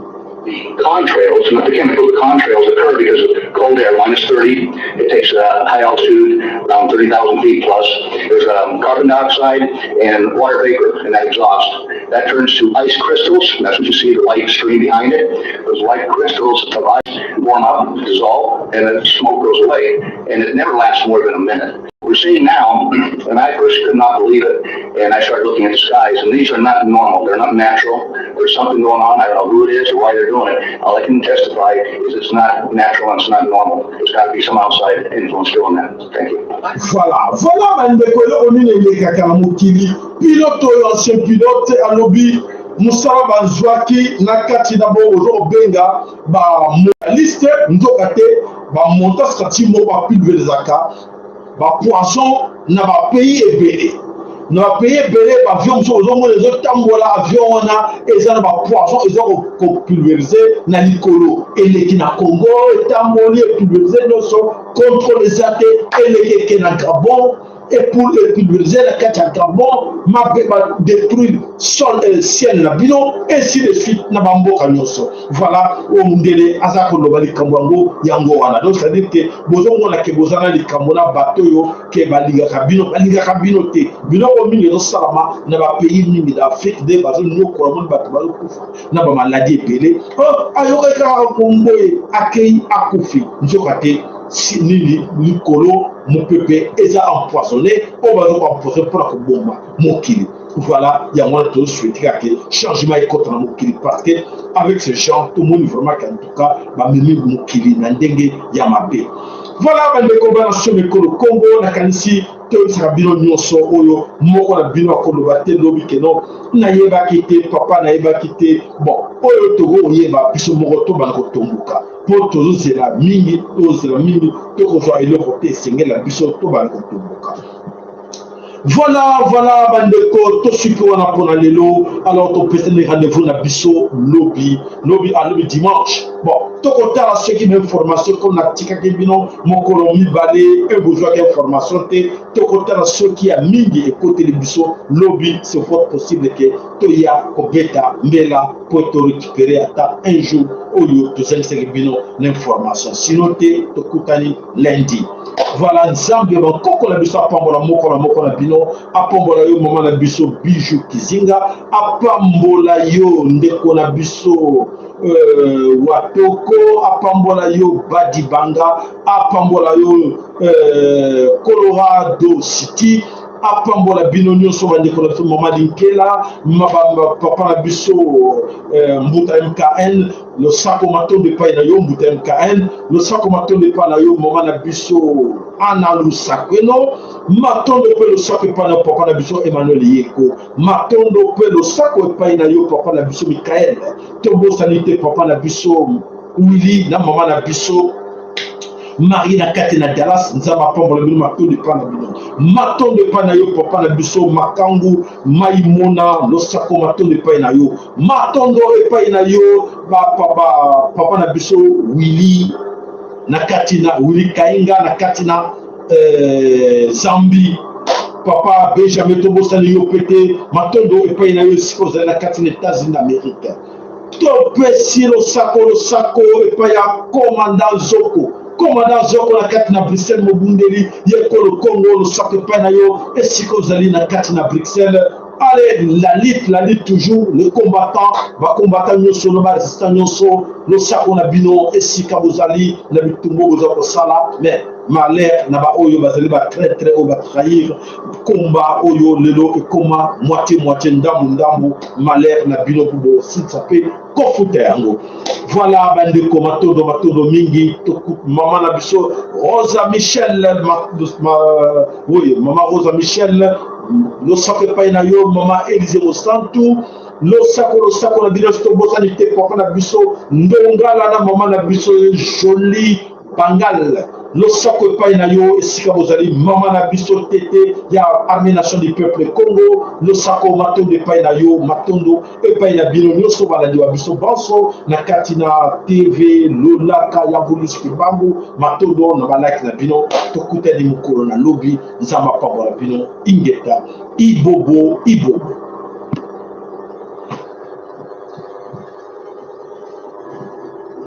The contrails, not the chemical, the contrails occur because of cold air, -30. It takes high altitude, around 30,000 feet plus. There's carbon dioxide and water vapor in that exhaust. That turns to ice crystals. That's what you see, the light stream behind it. Those white crystals of ice warm up, dissolve, and the smoke goes away. And it never lasts more than a minute. We're seeing now, and I first could not believe it, and I started looking at the skies, and these are not normal, they're not natural, there's something going on, I don't know who it is or why they're doing it. All I can testify is it's not natural and it's not normal. There's got to be some outside influence doing that. Thank you. Voilà, bandeko on est les kakaramukili, pilote, ancien pilote, alobi, Moussala Banzouaki, Nakati Nabo, Ojo Benga, liste, Ndokate, Montas Katimo, Pulverizaka, poisson na ba pays ebele na pays ebele ba avion so zo mo les autres tambola avion na ezana ba poisson ezako ko pulvériser na likolo eleki na Congo etamboli pulvériser no so contre les athées eleki na Gabon et pour pulvériser la carte à Gabon ma détruire sol ciel la bino ainsi de suite na bambo kanyoso. Voilà o mundele azako no bali kambwango yango wana. Donc ça veut dire que bozongo na ke bozana likambo na bato yo ke baliga kabino te bino ko mingi no salama na ba pays mingi d'Afrique de bazo no ko mon bato bazo kufa na ba maladie belé ayo ka Congo akei akufi nzokate nini likolo mon peuple eza empoisonné on va empoisonner pour la bomba mokili. Voilà, il y a moins de souhaiter que changement est contre Mokili parce que avec ce genre, tout le monde vraiment qu'en tout cas, Mimi Mokili Nandenge Yamabe. Voilà, les combinaisons de Congo, la Kanisi, tout ça bino nyonso oyo, moko na bino akolobate lobi que non, naïeba quitté, papa naïeba quitté, bon, oyo togo yeba, biso moko to banko tombuka. Pour tous c'est la mingi, to ko fa ilo côté sengé la biso to banko tombuka. Voilà, bandeko, tout ce qu'on a pour lelo. Alors, on peut se rendez-vous na biso lobby dimanche. Bon, tout côté à ceux qui m'ont formation comme la tika kebino, mon colomi balé, et besoin d'information, tout côté à ceux qui a mis et côté les biso lobby, c'est fort possible que Toya, Kobeta, Mela, pour te récupérer à un jour, au lieu de 5 kebino l'information. Sinon, tu kutani lundi. Voilà, Nzambe, koko la biso apambola moko na bino, apambola yo mama na biso bijou kizinga, apambola yo ndeko na biso watoko, apambola yo badibanga, apambola yo Colorado City, apambola bino nyonso bandeko na biso mama linkela, papa na biso mbuta MKN, le sako maton de paille na yo mbuta MKN, le sako maton de paille na yo mama na biso Ana Lusakweno, maton de paille le sako paille na papa na biso Emmanuel Yeko, maton de paille le sako paille na yo papa na biso Michael, tombo sanité papa na biso Willy na mama na biso Marie na Katena Dallas, Nzama Pambola Bino, Maton de Panabino, Maton de Panayo, Papa Nabiso, Makangu, Maïmona, Losako, Maton de Panayo, Maton de Panayo, Papa Nabiso, Willy, Nakatina, Willy Kainga, Nakatina, Zambi, Papa Benjamin Tobo Sanyo Pété, Maton de Panayo, Sikoza, Nakatina, États-Unis d'Amérique. Topé si le sako, et pas ya commandant Zoko. Commandant Zoko na kati na Bruxelles Mobundeli yeko le Congo le sako pa na yo et siko zali na kati na Bruxelles. Allez, la lutte toujours, le combattant, va combattre nyonso, le résistant nyonso, le sako na bino et sika bozali na bitumbo bozako sala, mais malheur na ba oyo bazali ba très au ba trahir combat oyo lelo et comment moitié ndambu malheur na bino bubo s'il s'appelle kofute yango. Voilà bandeko matodo mingi to mama na biso Rosa Michel oui mama Rosa Michel lo sako pa na yo mama Elise Mosantu lo sako na bino to bosanité papa na biso ndongala na mama na biso Jolie Bangal le sako pa na yo esika bozali mama na biso tete ya armée nation du peuple Congo le sako matondo pa na yo matondo e pa na bino nyonso baladi wa biso banso na katina TV lolaka ya bulus kibambu matondo na balaki na bino tokutani mukolo na lobby nzamba pambola bino ingeta ibobo